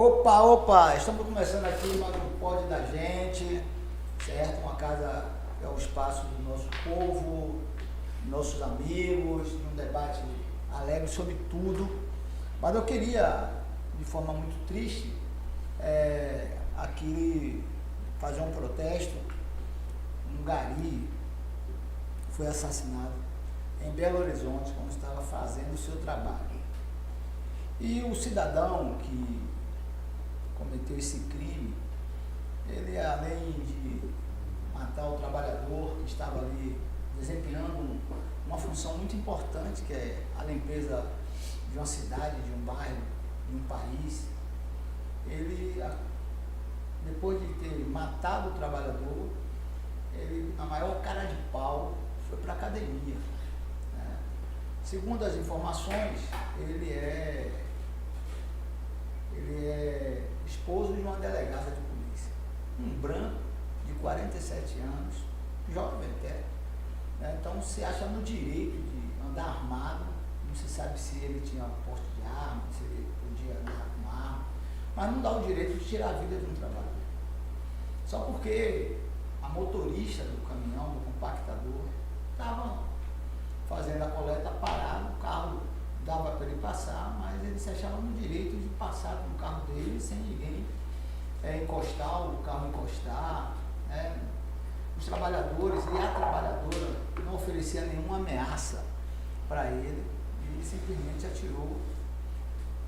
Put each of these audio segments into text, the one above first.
Opa, opa, estamos começando aqui mais um pod da gente, certo? Uma casa é o espaço do nosso povo, nossos amigos, um debate alegre sobre tudo. Mas eu queria, de forma muito triste, aqui fazer um protesto. Um gari foi assassinado em Belo Horizonte quando estava fazendo o seu trabalho. E o cidadão que cometeu esse crime, ele, além de matar o trabalhador que estava ali desempenhando uma função muito importante, que é a limpeza de uma cidade, de um bairro, de um país, ele, depois de ter matado o trabalhador, ele, na maior cara de pau, foi para a academia, né? Segundo as informações, ele é esposo de uma delegada de polícia, um branco de 47 anos, jovem até, né? Então se acha no direito de andar armado, não se sabe se ele tinha porte de arma, se ele podia andar com arma, mas não dá o direito de tirar a vida de um trabalhador. Só porque a motorista do caminhão, do compactador, estava fazendo a coleta parado, o carro dava para ele passar, mas ele se achava no direito de passar com o carro dele sem ninguém encostar, o carro encostar, né? Os trabalhadores e a trabalhadora não ofereciam nenhuma ameaça para ele e ele simplesmente atirou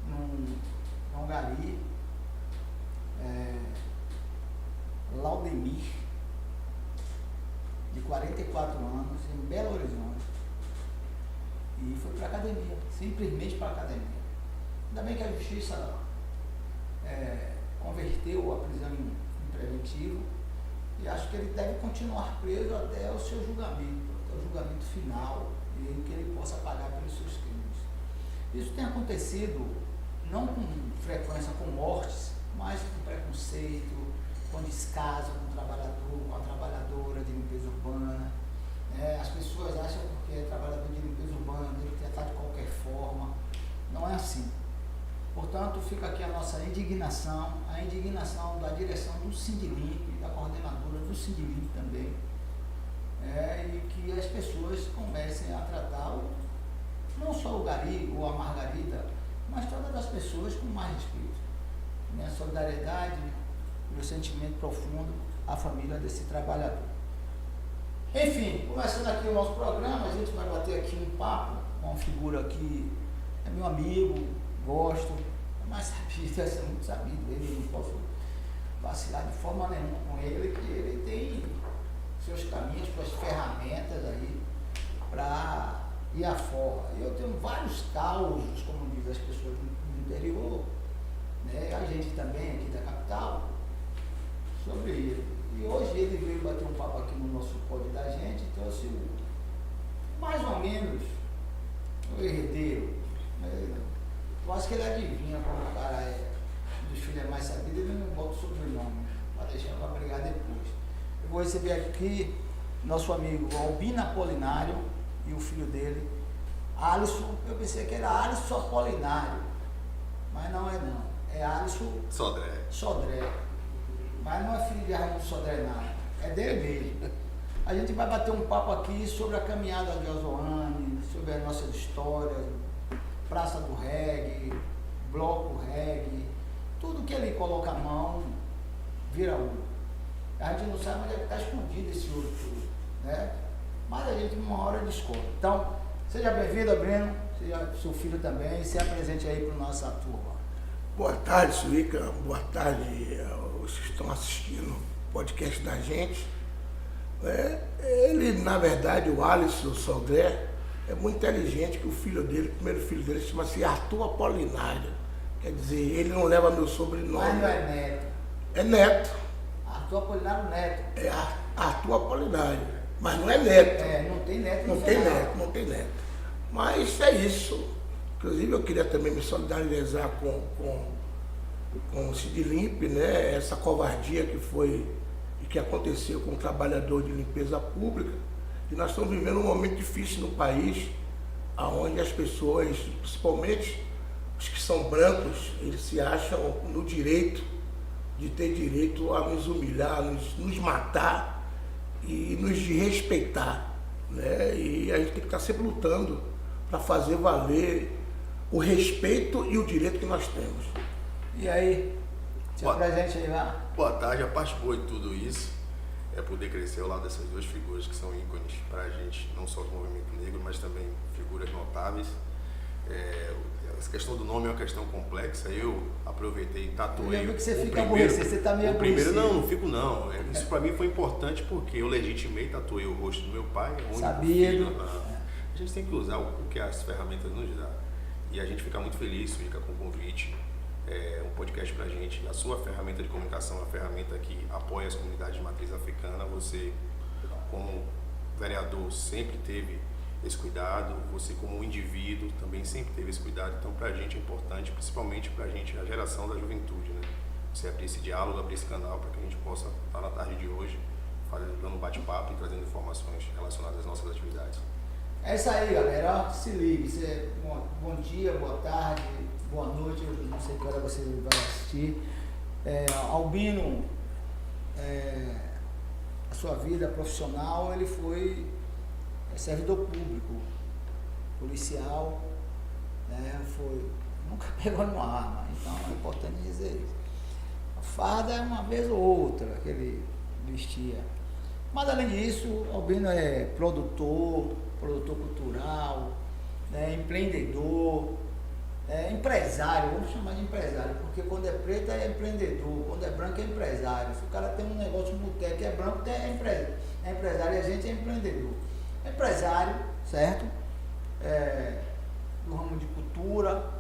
num gari, Laudemir, de 44 anos, em Belo Horizonte, e foi para a academia, simplesmente para a academia. Ainda bem que a justiça converteu a prisão em preventivo, e acho que ele deve continuar preso até o seu julgamento, até o julgamento final, e que ele possa pagar pelos seus crimes. Isso tem acontecido não com frequência com mortes, mas com preconceito, com descaso com o trabalhador, com a trabalhadora de limpeza urbana. As pessoas acham que é trabalhador de limpeza urbana, deve tratar de qualquer forma. Não é assim. Portanto, fica aqui a nossa indignação, a indignação da direção do Sindilimp, da coordenadora do Sindilimp também, e que as pessoas comecem a tratar não só o gari ou a Margarida, mas todas as pessoas com mais respeito. Minha solidariedade, meu sentimento profundo à família desse trabalhador. Enfim, começando aqui o nosso programa, a gente vai bater aqui um papo com uma figura que é meu amigo, gosto, mas sabido, deve ser muito sabido, ele não posso vacilar de forma nenhuma com ele, que ele tem seus caminhos, suas ferramentas aí para ir afora. Eu tenho vários causos, como dizem as pessoas do interior, né? A gente também aqui da capital, sobre ele. E hoje ele veio bater um papo aqui no nosso pod da gente, trouxe mais ou menos o herdeiro. Eu acho que ele adivinha como o cara dos filhos é mais sabido, ele não bota o sobrenome, para deixar para brigar depois. Eu vou receber aqui nosso amigo Albino Apolinário e o filho dele, Alisson. Eu pensei que era Alisson Apolinário, mas não é não, é Alisson Sodré. Mas não é filho de Raimundo Sodré, não. É dele mesmo. A gente vai bater um papo aqui sobre a caminhada de Ozoane, sobre as nossas histórias, Praça do Reggae, Bloco Reggae, tudo que ele coloca a mão vira ouro. A gente não sabe onde é que está escondido esse ouro tudo, né? Mas a gente uma hora descobre. Então, seja bem-vindo, Breno, seja seu filho também, se apresente aí para a nossa turma. Boa tarde, Suíca. Boa tarde aos que estão assistindo o podcast da gente. Ele, na verdade, o Alisson Sodré, é muito inteligente, que o filho dele, o primeiro filho dele, chama-se Arthur Apolinário. Quer dizer, ele não leva meu sobrenome. Mas não é neto. É neto. Arthur Apolinário Neto. É Arthur Apolinário. Mas não é neto. Não tem neto. Não tem neto. Mas é isso. Inclusive, eu queria também me solidarizar com o Sindilimp, né? Essa covardia que foi e que aconteceu com o trabalhador de limpeza pública. E nós estamos vivendo um momento difícil no país, onde as pessoas, principalmente os que são brancos, eles se acham no direito de ter direito a nos humilhar, nos matar e nos desrespeitar, né? E a gente tem que estar sempre lutando para fazer valer o respeito e o direito que nós temos. E aí, seu presente aí lá? Boa tarde, a parte boa de tudo isso é poder crescer ao lado dessas duas figuras que são ícones para a gente, não só do movimento negro, mas também figuras notáveis. Essa questão do nome é uma questão complexa. Eu aproveitei e tatuei. Eu vi que você fica aborrecido, você tá meio aborrecido. Não fico não. Isso para mim foi importante porque eu legitimei, tatuei o rosto do meu pai, o único filho. A gente tem que usar o que as ferramentas nos dão. E a gente fica muito feliz, Suíca, com o convite. Um podcast pra gente. A sua ferramenta de comunicação é uma ferramenta que apoia as comunidades de matriz africana. Você, como vereador, sempre teve esse cuidado, você como indivíduo também sempre teve esse cuidado, então pra gente é importante, principalmente pra gente, a geração da juventude, né? Você abrir esse diálogo, abrir esse canal para que a gente possa estar na tarde de hoje dando um bate-papo e trazendo informações relacionadas às nossas atividades. É isso aí, galera, se ligue, bom dia, boa tarde, boa noite, eu não sei que hora você vai assistir. Albino, a sua vida profissional, ele foi servidor público, policial, né? Nunca pegou numa arma, então é importante dizer isso. A farda é uma vez ou outra que ele vestia. Mas além disso, Albino é produtor cultural, né? Empreendedor, empresário, vamos chamar de empresário, porque quando é preto é empreendedor, quando é branco é empresário. Se o cara tem um negócio no boteco que é branco, é empresário e a gente é empreendedor. Empresário, certo? Do ramo de cultura,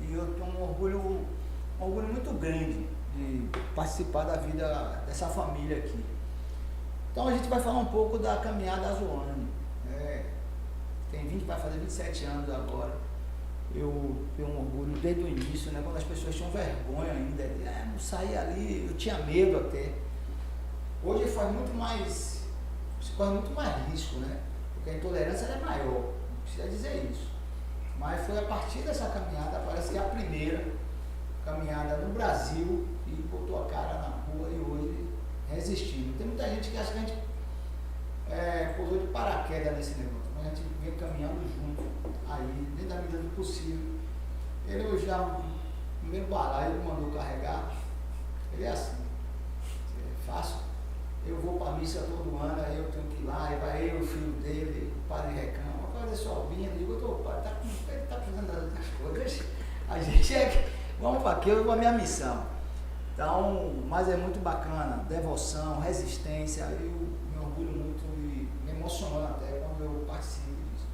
e eu tenho um orgulho muito grande de participar da vida dessa família aqui. Então a gente vai falar um pouco da caminhada Azoane. Vai fazer 27 anos agora. Eu tenho um orgulho desde o início, né? Quando as pessoas tinham vergonha ainda, não sair ali, eu tinha medo até. Hoje você corre muito mais risco, né? Porque a intolerância é maior, não precisa dizer isso. Mas foi a partir dessa caminhada, parece que é a primeira caminhada no Brasil, que botou a cara na rua e hoje resistindo. Tem muita gente que acha que a gente pousou de paraquedas nesse negócio, mas a gente vem caminhando junto, aí, dentro da medida do possível. Ele já, no primeiro balaio, ele mandou carregar, ele é assim, é fácil. Eu vou para a missa todo ano, aí eu tenho que ir lá, e vai eu, o filho dele, o padre reclama, cadê sua Albino? Eu digo, padre, ele está precisando das outras coisas, a gente vamos para aqui, eu vou a minha missão. Então, mas é muito bacana, devoção, resistência, eu me orgulho muito e me emociono até quando eu participo disso.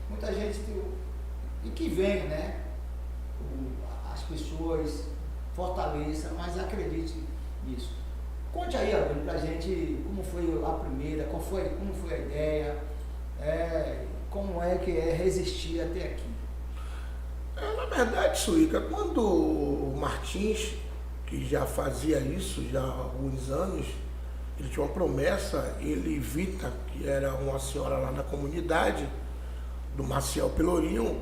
Muita gente e que vem, né? As pessoas fortaleçam, mas acredite nisso. Conte aí, Albino, pra gente como foi a primeira, como foi a ideia, como é que é resistir até aqui. Na verdade, Suíca, quando o Martins, que já fazia isso já há alguns anos, ele tinha uma promessa, ele e Vita, que era uma senhora lá na comunidade, do Maciel Pelourinho,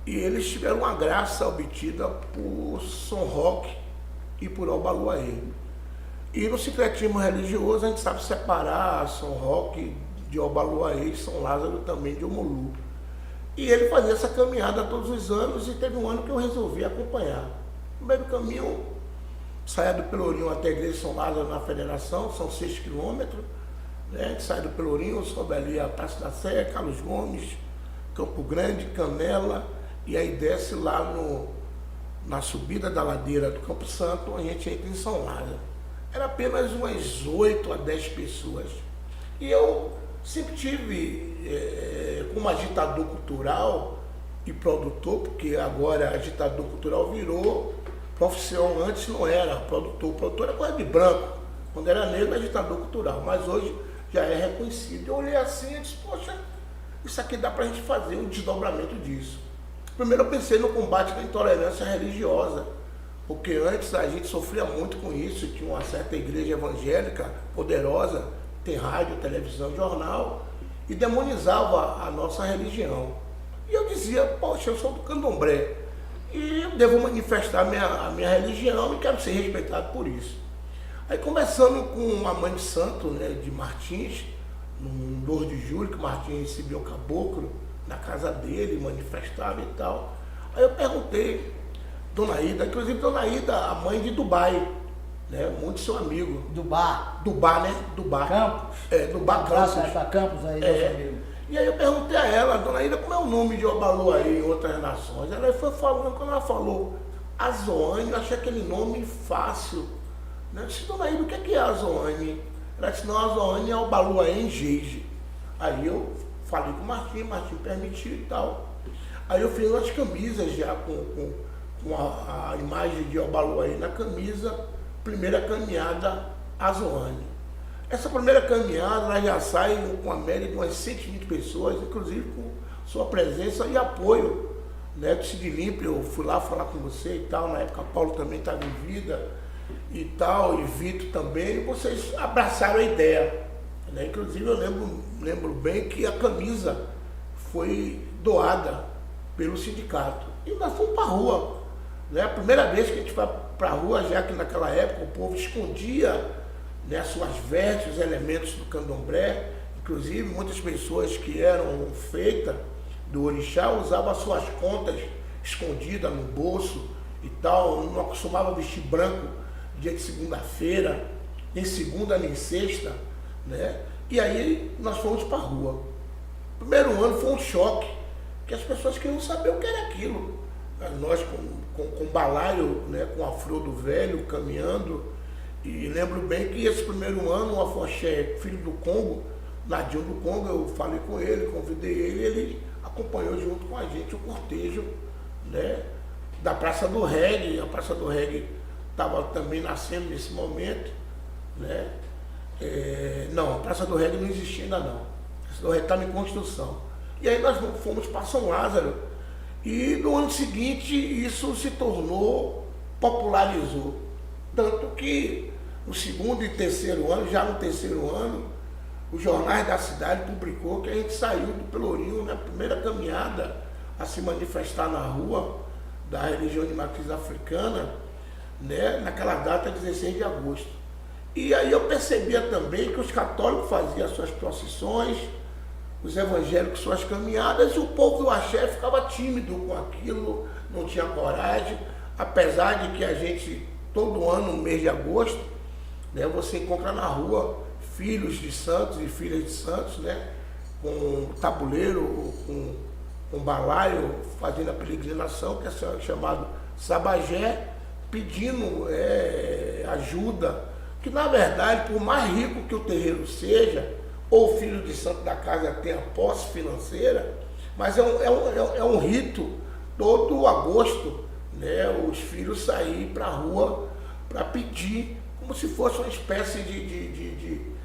e eles tiveram uma graça obtida por São Roque e por Obaluaê. E no sincretismo religioso a gente sabe separar São Roque de Obaluaê e São Lázaro também de Omolu. E ele fazia essa caminhada todos os anos e teve um ano que eu resolvi acompanhar. No meio do caminho, saia do Pelourinho até a igreja de São Lázaro na Federação, são 6 quilômetros, né? A gente sai do Pelourinho, sobe ali a Praça da Sé, Carlos Gomes, Campo Grande, Canela, e aí desce lá na subida da ladeira do Campo Santo, a gente entra em São Lázaro. Era apenas umas 8 a 10 pessoas. E eu sempre tive, como agitador cultural e produtor, porque agora agitador cultural virou profissão, antes não era produtor. Produtor era coisa de branco, quando era negro era agitador cultural, mas hoje já é reconhecido. Eu olhei assim e disse, poxa, isso aqui dá pra gente fazer um desdobramento disso. Primeiro eu pensei no combate da intolerância religiosa, porque antes a gente sofria muito com isso, tinha uma certa igreja evangélica poderosa, tem rádio, televisão, jornal, e demonizava a nossa religião. E eu dizia, poxa, eu sou do candomblé, e eu devo manifestar a minha religião e quero ser respeitado por isso. Aí conversando com a mãe de santo, né, de Martins, no 2 de julho, que Martins recebeu o caboclo na casa dele, manifestava e tal. Aí eu perguntei, Dona Ida, inclusive Dona Ida, a mãe de Dubai, né, muito seu amigo. Dubá, né? Dubá. Campos. Dubá Campos. Campos. Para Campos aí, nosso amigo. E aí eu perguntei a ela, Dona Ida, como é o nome de Obalu aí em outras nações? Ela foi falando, quando ela falou Azoane, eu achei aquele nome fácil. Eu disse, Dona Ida, o que é Azoane? Ela disse, não, Azoane é Obalu aí em Geije. Aí eu falei com o Martim permitiu e tal. Aí eu fiz umas camisas já com a imagem de Obalu aí na camisa, primeira caminhada Azoane. Essa primeira caminhada ela já sai com a média de umas 120 pessoas, inclusive com sua presença e apoio, né, do Cid Limpe. Eu fui lá falar com você e tal, na época Paulo também estava em vida e tal, e Vitor também, e vocês abraçaram a ideia, né? Inclusive eu lembro bem que a camisa foi doada pelo sindicato e nós fomos para a rua, né? A primeira vez que a gente vai para a rua, já que naquela época o povo escondia, né, suas vestes, os elementos do candomblé, inclusive muitas pessoas que eram feitas do orixá usavam as suas contas escondidas no bolso e tal, não acostumava vestir branco dia de segunda-feira, nem segunda nem sexta, né? E aí nós fomos para a rua. Primeiro ano foi um choque, que as pessoas queriam saber o que era aquilo. Nós com balaio, né, com afro velho, caminhando, e lembro bem que esse primeiro ano o Afoxé, filho do Congo, Nadinho do Congo, eu falei com ele, convidei ele acompanhou junto com a gente o cortejo, né, da Praça do Reggae. A Praça do Reggae estava também nascendo nesse momento, né? Não, a Praça do Reggae não existia ainda não. A Praça do Reggae estava em construção. E aí nós fomos para São Lázaro. E no ano seguinte isso se popularizou. Tanto que no segundo e terceiro ano, já no terceiro ano, os jornais da cidade publicou que a gente saiu do Pelourinho na primeira caminhada a se manifestar na rua da religião de matriz africana, né, naquela data, 16 de agosto. E aí eu percebia também que os católicos faziam suas procissões, os evangélicos suas caminhadas, e o povo do axé ficava tímido com aquilo, não tinha coragem, apesar de que a gente, todo ano, no mês de agosto, né, você encontra na rua filhos de santos e filhas de santos, né, com tabuleiro, com balaio, fazendo a peregrinação, que é chamado Sabagé, pedindo ajuda, que na verdade, por mais rico que o terreiro seja, ou o filho de santo da casa tenha posse financeira, mas é um rito todo agosto, né, os filhos saírem para a rua para pedir, como se fosse uma espécie de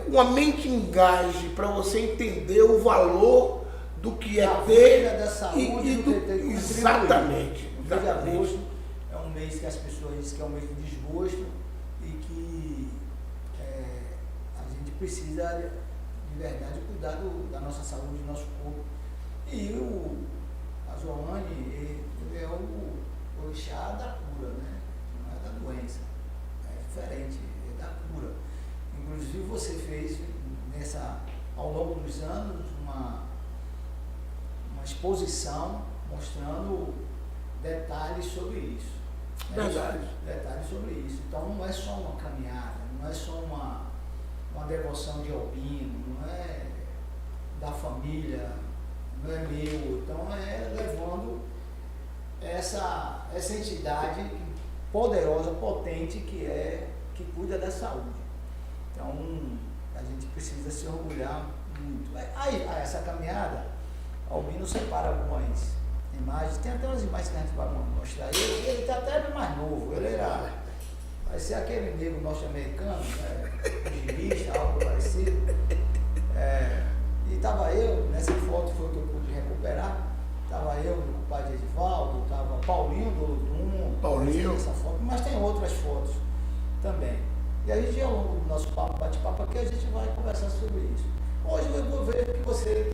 uma mente engaje para você entender o valor do que é ter da saúde exatamente. O mês de agosto é um mês que as pessoas dizem que é um mês de desgosto e que a gente precisa de verdade cuidar da nossa saúde, do nosso corpo. E a Azoane, ele é o orixá da cura, né? Não é da doença, é diferente, é da cura. Inclusive você fez ao longo dos anos uma exposição mostrando detalhes sobre isso. Verdade. Detalhes sobre isso. Então não é só uma caminhada, não é só uma devoção de albino, não é da família, não é meu. Então é levando essa entidade poderosa, potente, que cuida da saúde. Então a gente precisa se orgulhar muito. Aí essa caminhada, Albino separa algumas imagens, tem até umas imagens que a gente vai mostrar. Ele está até bem mais novo, vai ser aquele negro norte-americano, gibista, algo parecido. E estava eu, nessa foto foi que eu pude recuperar, estava eu, meu compadre Edivaldo, estava Paulinho do Olodum, Paulinho, essa foto, mas tem outras fotos também. E a gente, ao longo do nosso bate-papo aqui, a gente vai conversar sobre isso. Hoje eu vou ver que você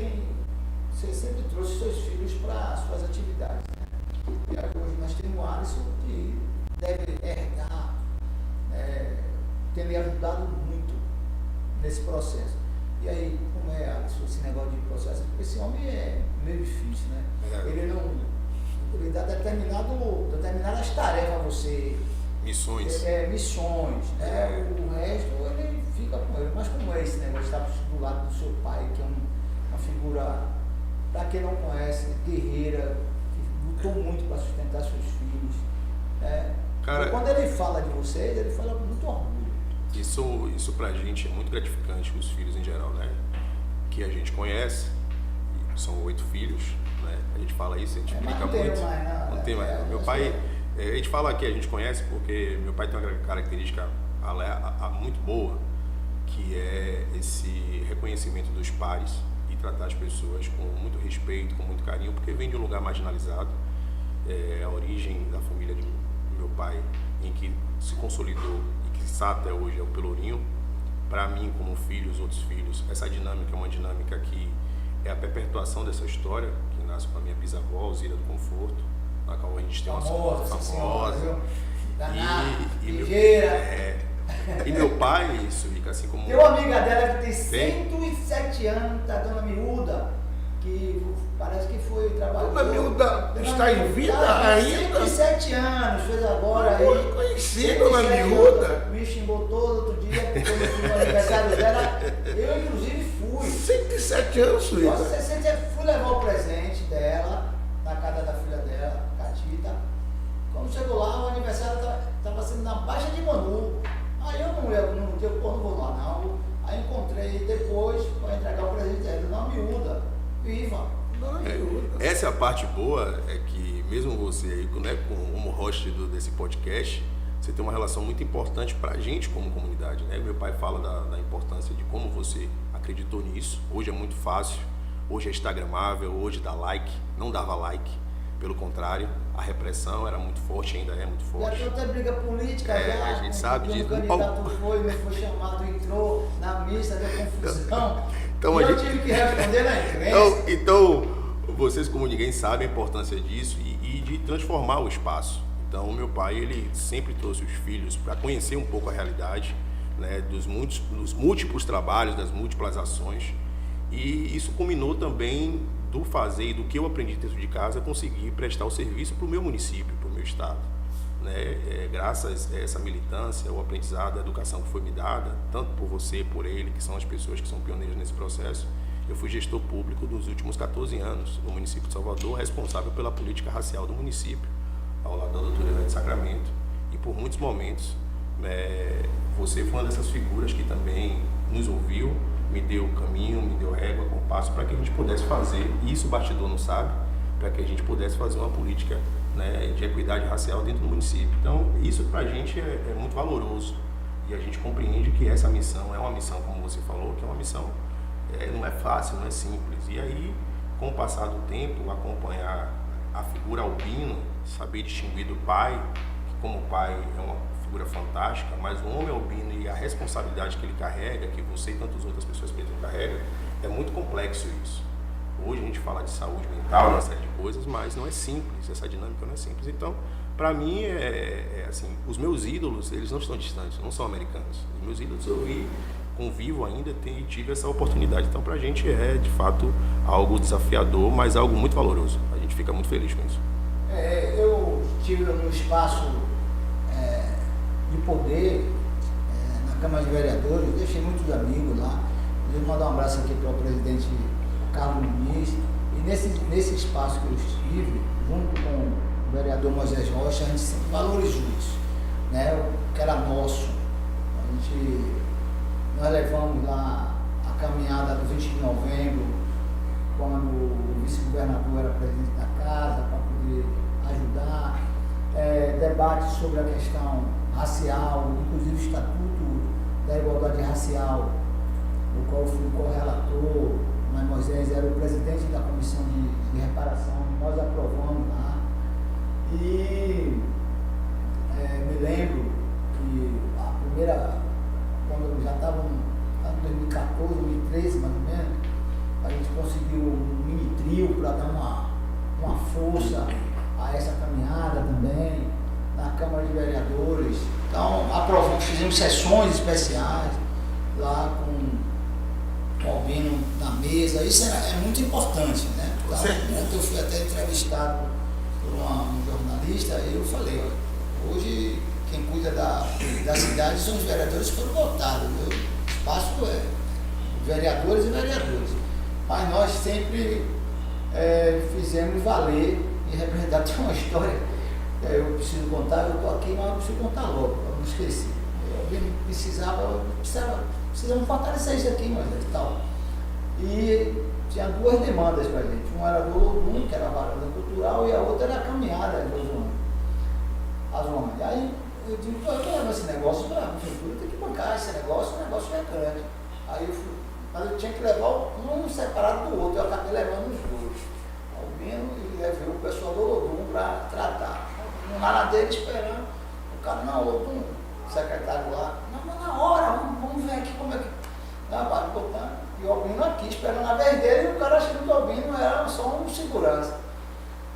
sempre trouxe seus filhos para suas atividades, né? E hoje nós temos o Alisson, que deve herdar, tem me ajudado muito nesse processo. E aí, como é, Alisson, esse negócio de processo? Porque esse homem é meio difícil, né? Ele dá determinadas tarefas a você. Missões. Missões. O resto, ele fica com ele. Mas como é esse negócio de estar do lado do seu pai, que é uma figura, para quem não conhece, guerreira, que lutou muito para sustentar seus filhos. Cara, quando ele fala de vocês, ele fala com muito orgulho. Isso pra gente é muito gratificante, os filhos em geral, né? Que a gente conhece, são 8 filhos, né? A gente fala isso, a gente brinca muito. Não tem mais. Meu pai, a gente fala que a gente conhece porque meu pai tem uma característica muito boa, que é esse reconhecimento dos pares e tratar as pessoas com muito respeito, com muito carinho, porque vem de um lugar marginalizado. A origem da família do meu pai, em que se consolidou e que está até hoje, é o Pelourinho. Para mim, como filho, os outros filhos, essa dinâmica é uma dinâmica que é a perpetuação dessa história, que nasce com a minha bisavó, Alzira do Conforto, na qual a gente tem uma famosa. E meu pai, isso fica assim como... Tem uma amiga dela que tem 107 anos, tá dando miúda, que parece que foi trabalhar. A miúda está em vida ainda? 107 anos, fez agora aí. Eu conheci Dona Miúda. Me xingou todo outro dia, porque eu fui no aniversário dela, eu inclusive fui. 107 anos, Suíta. Fui levar o presente dela, na casa da filha dela, Catita. Quando chegou lá, o aniversário estava sendo na Baixa de Manu. Aí eu não vou lá não. Aí encontrei depois para entregar o presente dela, Dona Miúda. Viva! Essa é a parte boa, é que mesmo você aí, né, como host desse podcast, você tem uma relação muito importante para a gente como comunidade, né? Meu pai fala da importância de como você acreditou nisso. Hoje é muito fácil, hoje é instagramável, hoje dá like, não dava like, pelo contrário, a repressão era muito forte, ainda é muito forte. Já tem outra briga política, a gente sabe disso. O candidato foi chamado, entrou na missa, deu confusão. Então, eu tive que responder na imprensa. Então, vocês como ninguém sabem a importância disso e de transformar o espaço. Então, o meu pai, ele sempre trouxe os filhos para conhecer um pouco a realidade, né, dos múltiplos trabalhos, das múltiplas ações. E isso culminou também do fazer e do que eu aprendi dentro de casa, conseguir prestar o serviço para o meu município, para o meu estado. Né? Graças a essa militância, o aprendizado, a educação que foi me dada, tanto por você, por ele, que são as pessoas que são pioneiras nesse processo, eu fui gestor público dos últimos 14 anos no município de Salvador, responsável pela política racial do município, ao lado da doutora Ivete Sacramento, e por muitos momentos você foi uma dessas figuras que também nos ouviu, me deu o caminho, me deu régua, compasso, para que a gente pudesse fazer, e isso o bastidor não sabe, para que a gente pudesse fazer uma política, né, de equidade racial dentro do município. Então, isso para a gente é muito valoroso, e a gente compreende que essa missão é uma missão, como você falou, que é uma missão, não é fácil, não é simples. E aí, com o passar do tempo, acompanhar a figura albino, saber distinguir do pai, que como pai é uma figura fantástica, mas o homem albino e a responsabilidade que ele carrega, que você e tantas outras pessoas pretas carregam, é muito complexo isso. Hoje a gente fala de saúde mental, uma série de coisas, mas não é simples, essa dinâmica não é simples. Então, para mim, assim, os meus ídolos, eles não estão distantes, não são americanos. Os meus ídolos eu convivo ainda e tive essa oportunidade. Então, para a gente é, de fato, algo desafiador, mas algo muito valoroso. A gente fica muito feliz com isso. Eu estive no espaço de poder na Câmara de Vereadores, deixei muitos amigos lá. Eu vou mandar um abraço aqui para o presidente Carlos Muniz. E nesse espaço que eu estive, junto com o vereador Moisés Rocha, a gente sempre valorizou isso, né? O que era nosso. Nós levamos lá a caminhada do 20 de novembro, quando o vice-governador era presidente da casa, para poder ajudar. Debates sobre a questão racial, inclusive o Estatuto da Igualdade Racial, do qual eu fui correlator, mas Moisés era o presidente da comissão de reparação, nós aprovamos lá. E me lembro que a primeira, quando já estava em 2014, 2013 mais ou menos, a gente conseguiu um mini trio para dar uma força a a essa caminhada também, na Câmara de Vereadores. Então, aprovamos, fizemos sessões especiais lá com o Albino na mesa. Isso é muito importante, né? Então, eu fui até entrevistado por um jornalista e eu falei, ó, hoje quem cuida da cidade são os vereadores que foram votados. O espaço é vereadores e vereadores. Mas nós sempre fizemos valer e representar. Tem uma história, eu preciso contar, eu estou aqui, mas eu preciso contar logo, para não esquecer. Precisamos fortalecer isso aqui, mas e tal. E tinha duas demandas para a gente. Uma era do Olodum, que era a varanda cultural, e a outra era a caminhada de Zona. E aí eu digo, eu vou levar esse negócio para a prefeitura, tem que bancar esse negócio, o negócio é grande. Aí eu fui, mas eu tinha que levar um separado do outro, eu acabei levando os dois. Albino e levei o pessoal do Olodum para tratar. Lá na dele esperando, o cara, não, Olodum, o secretário lá, não, mas na hora, vamos ver aqui como é que. Não, vai botando. E o Albino aqui, esperando a vez dele, e o cara achando que o Albino era só um segurança.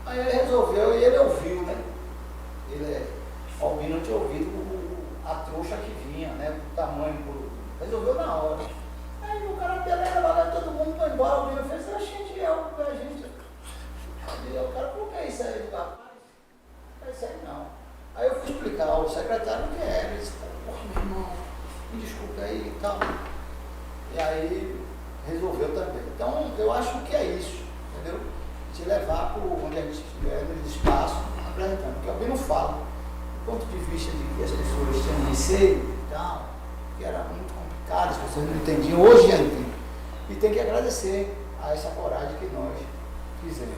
Aí ele resolveu, e ele ouviu, né? O Albino tinha ouvido a trouxa que vinha, né? O tamanho, resolveu na hora. Aí o cara beleza, lá todo mundo foi embora, o Albino fez, a gente. Aí o cara, por que isso aí, rapaz? Isso aí não. Aí eu fui explicar ao secretário o que era, ele disse, porra, meu irmão, me desculpa aí e tal. E aí resolveu também. Então eu acho que é isso, entendeu? De levar para onde a gente estiver, no espaço, apresentando. Porque alguém não fala. Do ponto de vista de que as pessoas tinham receio e tal, que era muito complicado, as pessoas não entendiam, hoje já entendem. E tem que agradecer a essa coragem que nós fizemos.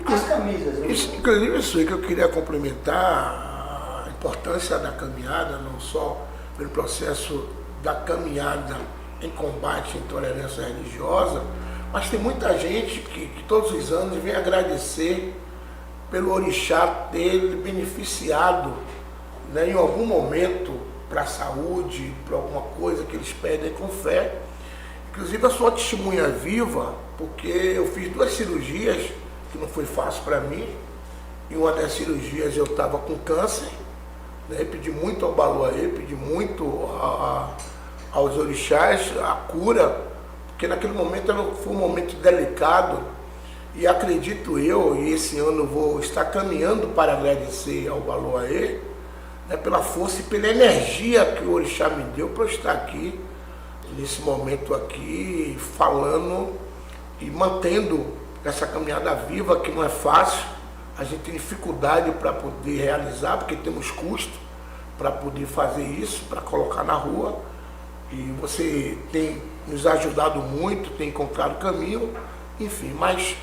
As camisas. Inclusive isso aí que eu queria complementar, a importância da caminhada, não só pelo processo da caminhada em combate à intolerância religiosa, mas tem muita gente que todos os anos vem agradecer pelo orixá ter beneficiado, né, em algum momento para a saúde, para alguma coisa que eles pedem com fé. Inclusive eu sou uma testemunha viva, porque eu fiz 2 cirurgias, que não foi fácil para mim. Em uma das cirurgias eu estava com câncer, né, pedi muito ao Baloaê, pedi muito aos orixás a cura, porque naquele momento foi um momento delicado, e acredito eu, e esse ano eu vou estar caminhando para agradecer ao Baloaê, né, pela força e pela energia que o orixá me deu para eu estar aqui, nesse momento aqui, falando e mantendo essa caminhada viva, que não é fácil. A gente tem dificuldade para poder realizar, porque temos custo para poder fazer isso, para colocar na rua. E você tem nos ajudado muito, tem encontrado caminho, enfim, mas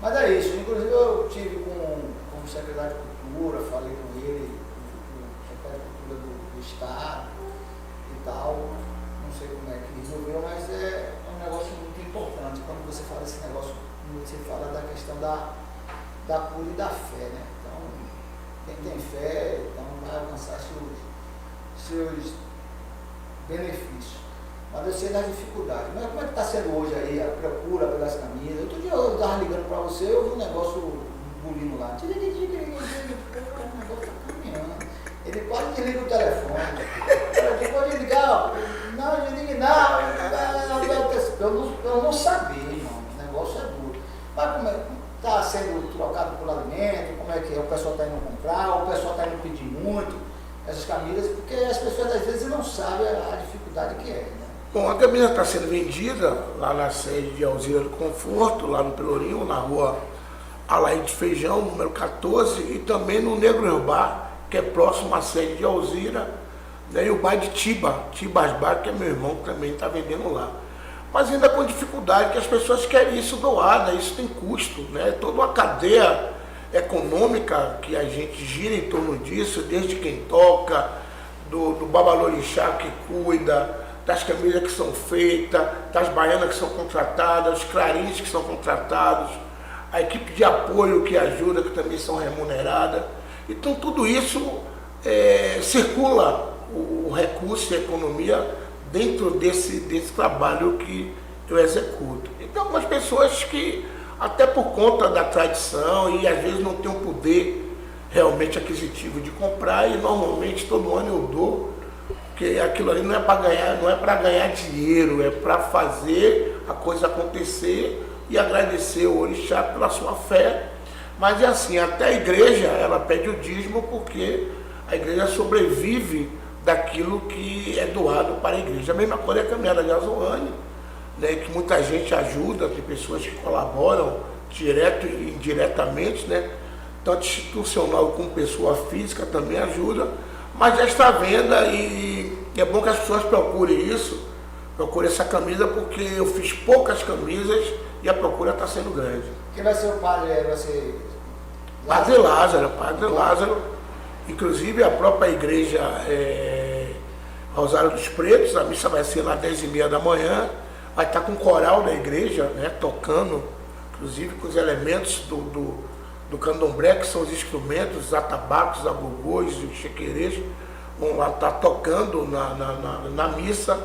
é isso. Inclusive eu tive com o secretário de Cultura, falei com ele, com o secretário de Cultura do Estado e tal. Não sei como é que resolveu, mas é um negócio muito importante. Quando você fala esse negócio, você fala da questão da cura e da fé, né? Então, quem tem fé, então vai alcançar seus benefícios. Mas eu sei das dificuldades. Mas como é que está sendo hoje aí a procura pelas camisas? Outro dia eu estava ligando para você, eu vi um negócio bulindo lá. O negócio está caminhando. Ele quase desliga o telefone. Eu pode ligar, não, desligue não. Eu não sabia, irmão. O negócio é duro. Mas como é que está sendo trocado por alimento? Como é que é? O pessoal está indo comprar, o pessoal está indo pedir muito essas camisas, porque as pessoas às vezes não sabem a dificuldade que é. Né? Bom, a camisa está sendo vendida lá na sede de Alzira do Conforto, lá no Pelourinho, na rua Alaide Feijão, número 14, e também no Negro Urbá, que é próximo à sede de Alzira, né, e o bar de Tibas Bar, que é meu irmão, que também está vendendo lá. Mas ainda com dificuldade, que as pessoas querem isso doado, isso tem custo, né? Toda uma cadeia econômica que a gente gira em torno disso, desde quem toca, do babalorixá que cuida, das camisas que são feitas, das baianas que são contratadas, os clarins que são contratados, a equipe de apoio que ajuda, que também são remuneradas. Então tudo isso circula o recurso e a economia dentro desse trabalho que eu executo. Então algumas pessoas que até por conta da tradição e às vezes não tem um poder realmente aquisitivo de comprar, e normalmente todo ano eu dou, porque aquilo ali não é para ganhar dinheiro, é para fazer a coisa acontecer e agradecer o orixá pela sua fé. Mas é assim, até a igreja ela pede o dízimo, porque a igreja sobrevive daquilo que é doado para a igreja. A mesma coisa é a caminhada de Azoane, né, que muita gente ajuda, tem pessoas que colaboram direto e indiretamente, né, tanto institucional como pessoa física também ajuda, mas já está à venda, e é bom que as pessoas procurem isso, procurem essa camisa, porque eu fiz poucas camisas e a procura está sendo grande. Quem vai ser o padre? Vai ser Padre Lázaro, inclusive a própria igreja Rosário dos Pretos, a missa vai ser lá às 10h30 da manhã, vai estar com o coral da igreja, né, tocando, inclusive com os elementos do candomblé, que são os instrumentos, os atabaques, os agogôs, os chequerês, vão lá estar tocando na missa,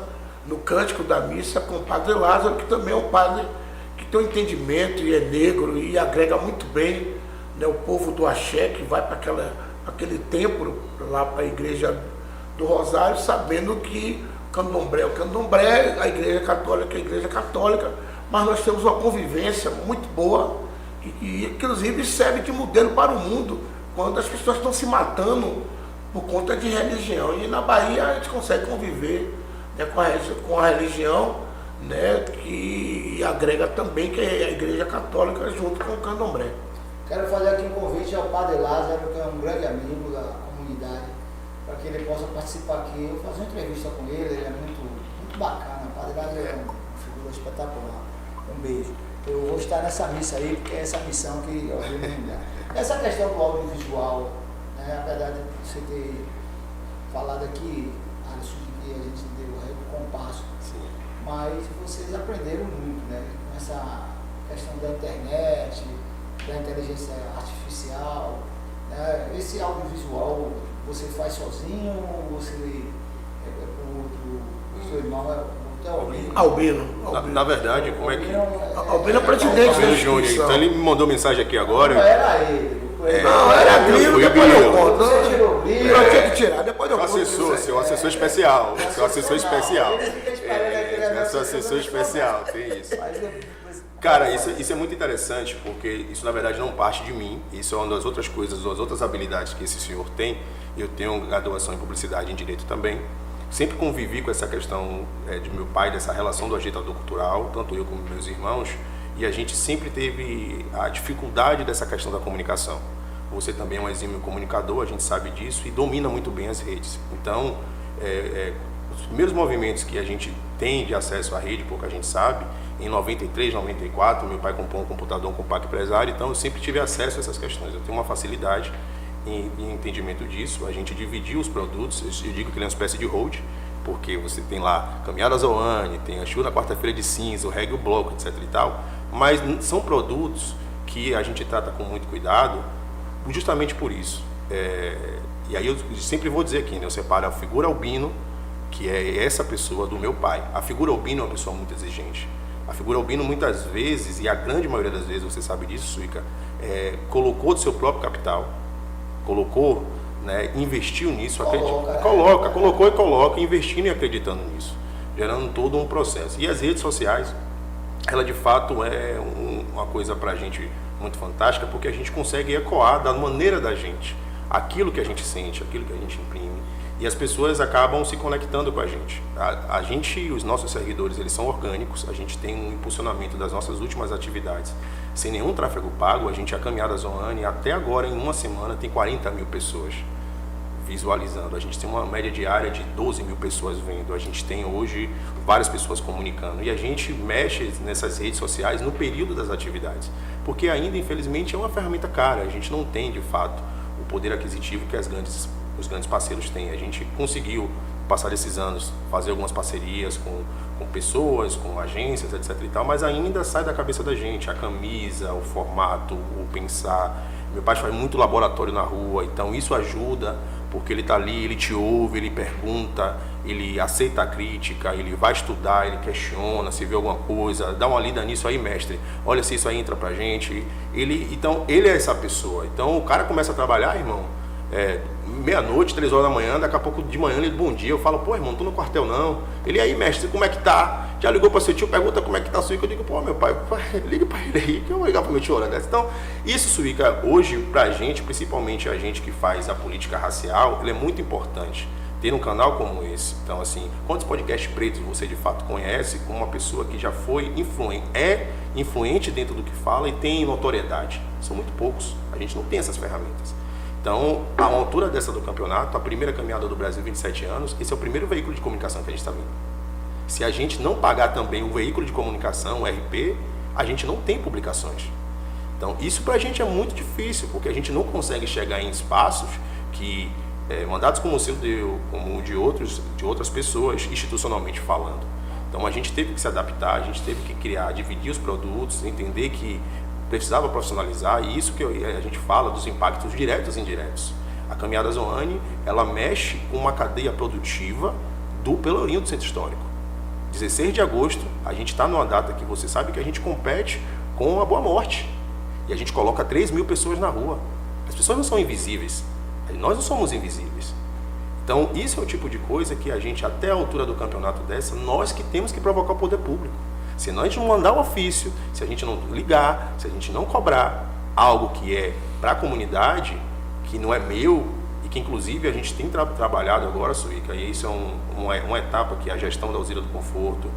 no cântico da missa, com o Padre Lázaro, que também é um padre que tem um entendimento e é negro e agrega muito bem, né, o povo do axé, que vai para aquele templo, lá para a igreja do Rosário, sabendo que o candomblé, a igreja católica, mas nós temos uma convivência muito boa, e inclusive serve de modelo para o mundo, quando as pessoas estão se matando por conta de religião. E na Bahia a gente consegue conviver, né, com a religião, né, que agrega também, que é a igreja católica junto com o candomblé. Quero fazer aqui um convite ao Padre Lázaro, que é um grande amigo da comunidade, para que ele possa participar aqui. Eu vou fazer uma entrevista com ele é muito bacana. O Padre Lázaro é uma figura espetacular. Um beijo. Eu vou estar nessa missa aí, porque é essa missão que eu vou me lembrar. Essa questão do audiovisual, né, apesar de você ter falado aqui, Alisson, que a gente deu o compasso, mas vocês aprenderam muito, né, com essa questão da internet, da inteligência artificial, né? Esse audiovisual você faz sozinho ou você com outro, seu irmão Albino. Na verdade, como é que... Albino é presidente da Júnior, então ele me mandou mensagem aqui agora. Não era ele. Não, era Grilo, depois eu conto. Você tirou Grilo. Eu tinha que tirar, depois eu conto. Seu assessor especial. Seu assessor especial. Seu assessor especial, tem isso. Cara, isso é muito interessante, porque isso na verdade não parte de mim. Isso é uma das outras coisas, das outras habilidades que esse senhor tem. Eu tenho graduação em publicidade e em direito também. Sempre convivi com essa questão de meu pai, dessa relação do agitador cultural, tanto eu como meus irmãos, e a gente sempre teve a dificuldade dessa questão da comunicação. Você também é um exímio comunicador, a gente sabe disso, e domina muito bem as redes. Então, os primeiros movimentos que a gente tem de acesso à rede, pouco a gente sabe, em 93, 94, meu pai comprou um computador, um compacto empresário, então eu sempre tive acesso a essas questões. Eu tenho uma facilidade em entendimento disso. A gente dividiu os produtos, eu digo que ele é uma espécie de hold, porque você tem lá Caminhada Azoane, tem a Chu na quarta-feira de cinza, o reggae, o bloco, etc e tal, mas são produtos que a gente trata com muito cuidado, justamente por isso. E aí eu sempre vou dizer aqui, né, eu separo a figura albino, que é essa pessoa do meu pai. A figura albino é uma pessoa muito exigente. A figura albino muitas vezes, e a grande maioria das vezes, você sabe disso, Suica, colocou do seu próprio capital, colocou, né, investiu nisso, colocou e coloca, investindo e acreditando nisso, gerando todo um processo. E as redes sociais, ela de fato é uma coisa para a gente muito fantástica, porque a gente consegue ecoar da maneira da gente aquilo que a gente sente, aquilo que a gente imprime, e as pessoas acabam se conectando com a gente. A gente, os nossos seguidores, eles são orgânicos, a gente tem um impulsionamento das nossas últimas atividades sem nenhum tráfego pago. A gente, a Caminhada Azoane, até agora, em uma semana, tem 40 mil pessoas visualizando. A gente tem uma média diária de 12 mil pessoas vendo. A gente tem hoje várias pessoas comunicando. E a gente mexe nessas redes sociais no período das atividades, porque ainda, infelizmente, é uma ferramenta cara. A gente não tem, de fato, o poder aquisitivo que os grandes parceiros têm. A gente conseguiu, passar esses anos, fazer algumas parcerias com pessoas, com agências, etc e tal, mas ainda sai da cabeça da gente a camisa, o formato, o pensar. Meu pai faz muito laboratório na rua, então isso ajuda, porque ele está ali, ele te ouve, ele pergunta, ele aceita a crítica, ele vai estudar, ele questiona, se vê alguma coisa, dá uma lida nisso aí, mestre, olha se isso aí entra pra gente. Então, ele é essa pessoa. Então, o cara começa a trabalhar, irmão, meia-noite, 3 horas da manhã, daqui a pouco de manhã ele, bom dia, eu falo, pô, irmão, não tô no quartel não. Ele, aí, mestre, como é que tá? Já ligou para seu tio, pergunta como é que tá, Suíca? Eu digo, pô, meu pai, liga para ele aí, que eu vou ligar para meu tio hora dessa. Então, isso, Suíca, hoje, pra gente, principalmente a gente que faz a política racial, ele é muito importante ter um canal como esse. Então, assim, quantos podcasts pretos você de fato conhece com uma pessoa que já foi influente dentro do que fala e tem notoriedade? São muito poucos, a gente não tem essas ferramentas. Então, a altura dessa do campeonato, a primeira caminhada do Brasil, 27 anos, esse é o primeiro veículo de comunicação que a gente está vendo. Se a gente não pagar também o veículo de comunicação, o RP, a gente não tem publicações. Então, isso para a gente é muito difícil, porque a gente não consegue chegar em espaços que, mandados como o seu, como de outras pessoas, institucionalmente falando. Então, a gente teve que se adaptar, a gente teve que criar, dividir os produtos, entender que precisava profissionalizar, e isso que a gente fala dos impactos diretos e indiretos. A Caminhada Zoane, ela mexe com uma cadeia produtiva do Pelourinho do Centro Histórico. 16 de agosto, a gente está numa data que você sabe que a gente compete com a Boa Morte. E a gente coloca 3.000 pessoas na rua. As pessoas não são invisíveis. Nós não somos invisíveis. Então, isso é o tipo de coisa que a gente, até a altura do campeonato dessa, nós que temos que provocar o poder público. Se a gente não mandar o ofício, se a gente não ligar, se a gente não cobrar algo que é para a comunidade, que não é meu, e que inclusive a gente tem trabalhado agora, Suíca, e isso é uma etapa que a gestão da Usina do Conforto,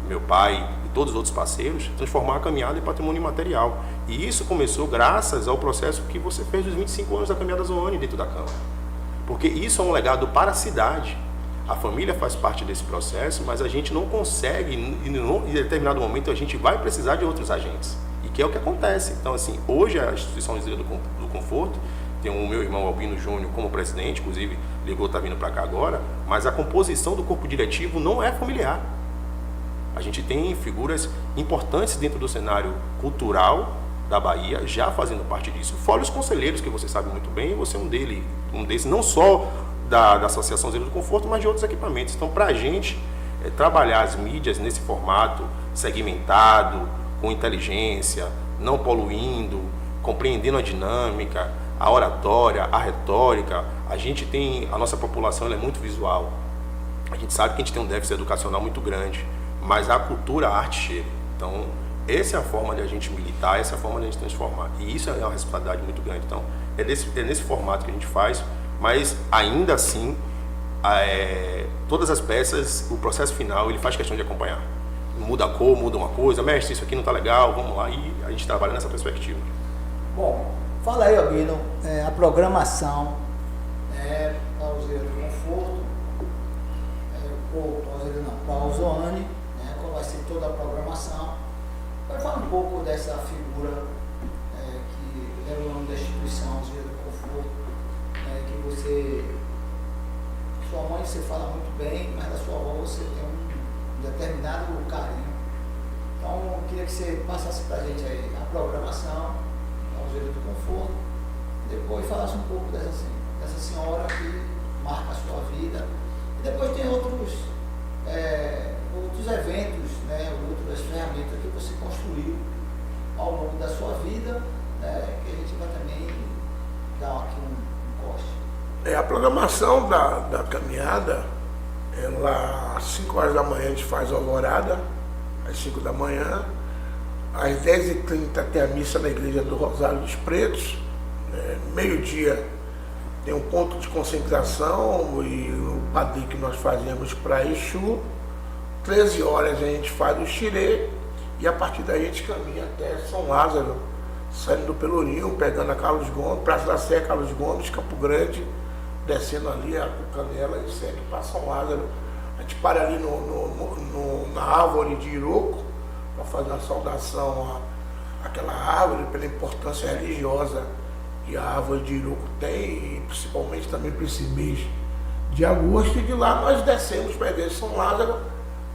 meu pai e todos os outros parceiros, transformar a caminhada em patrimônio imaterial. E isso começou graças ao processo que você fez dos 25 anos da Caminhada Zoane dentro da Câmara. Porque isso é um legado para a cidade. A família faz parte desse processo, mas a gente não consegue, em determinado momento a gente vai precisar de outros agentes. E que é o que acontece. Então, assim, hoje a instituição Usina do Conforto tem o meu irmão Albino Júnior como presidente, inclusive ligou, está vindo para cá agora, mas a composição do corpo diretivo não é familiar. A gente tem figuras importantes dentro do cenário cultural da Bahia, já fazendo parte disso. Fora os conselheiros, que você sabe muito bem, e você é um desses, não só da Associação Usina do Conforto, mas de outros equipamentos. Então, para a gente trabalhar as mídias nesse formato segmentado, com inteligência, não poluindo, compreendendo a dinâmica, a oratória, a retórica, a nossa população ela é muito visual. A gente sabe que a gente tem um déficit educacional muito grande, mas a cultura, a arte chega. Então, essa é a forma de a gente militar, essa é a forma de a gente transformar. E isso é uma responsabilidade muito grande. Então, é nesse formato que a gente faz, mas ainda assim, todas as peças, o processo final, ele faz questão de acompanhar. Muda a cor, muda uma coisa, mestre, isso aqui não está legal, vamos lá, e a gente trabalha nessa perspectiva. Bom, fala aí, Albino, a programação para a Usina do Conforto, para a Zoane, qual vai ser toda a programação. Vai falar um pouco dessa figura que é o nome da instituição Usina do Conforto, que você, sua mãe você fala muito bem, mas da sua avó você tem um determinado carinho. Então, eu queria que você passasse para a gente aí a programação da Usina do Conforto, e depois falasse um pouco dessa senhora que marca a sua vida. E depois tem outros eventos, outras ferramentas que você construiu ao longo da sua vida, que a gente vai também dar aqui um corte. A programação da caminhada, às 5 horas da manhã a gente faz a alvorada, às 5 da manhã, às 10h30 tem a missa na igreja do Rosário dos Pretos, meio-dia tem um ponto de concentração e o padrinho que nós fazemos para Exu. 13 horas a gente faz o xirê e a partir daí a gente caminha até São Lázaro, saindo do Pelourinho, pegando a Carlos Gomes, Praça da Sé, Carlos Gomes, Campo Grande, descendo ali a Canela e segue para São Lázaro. A gente para ali na árvore de Iroco para fazer uma saudação àquela árvore pela importância religiosa que a árvore de Iroco tem, e principalmente também para esse mês de agosto. E de lá nós descemos para a igreja de São Lázaro,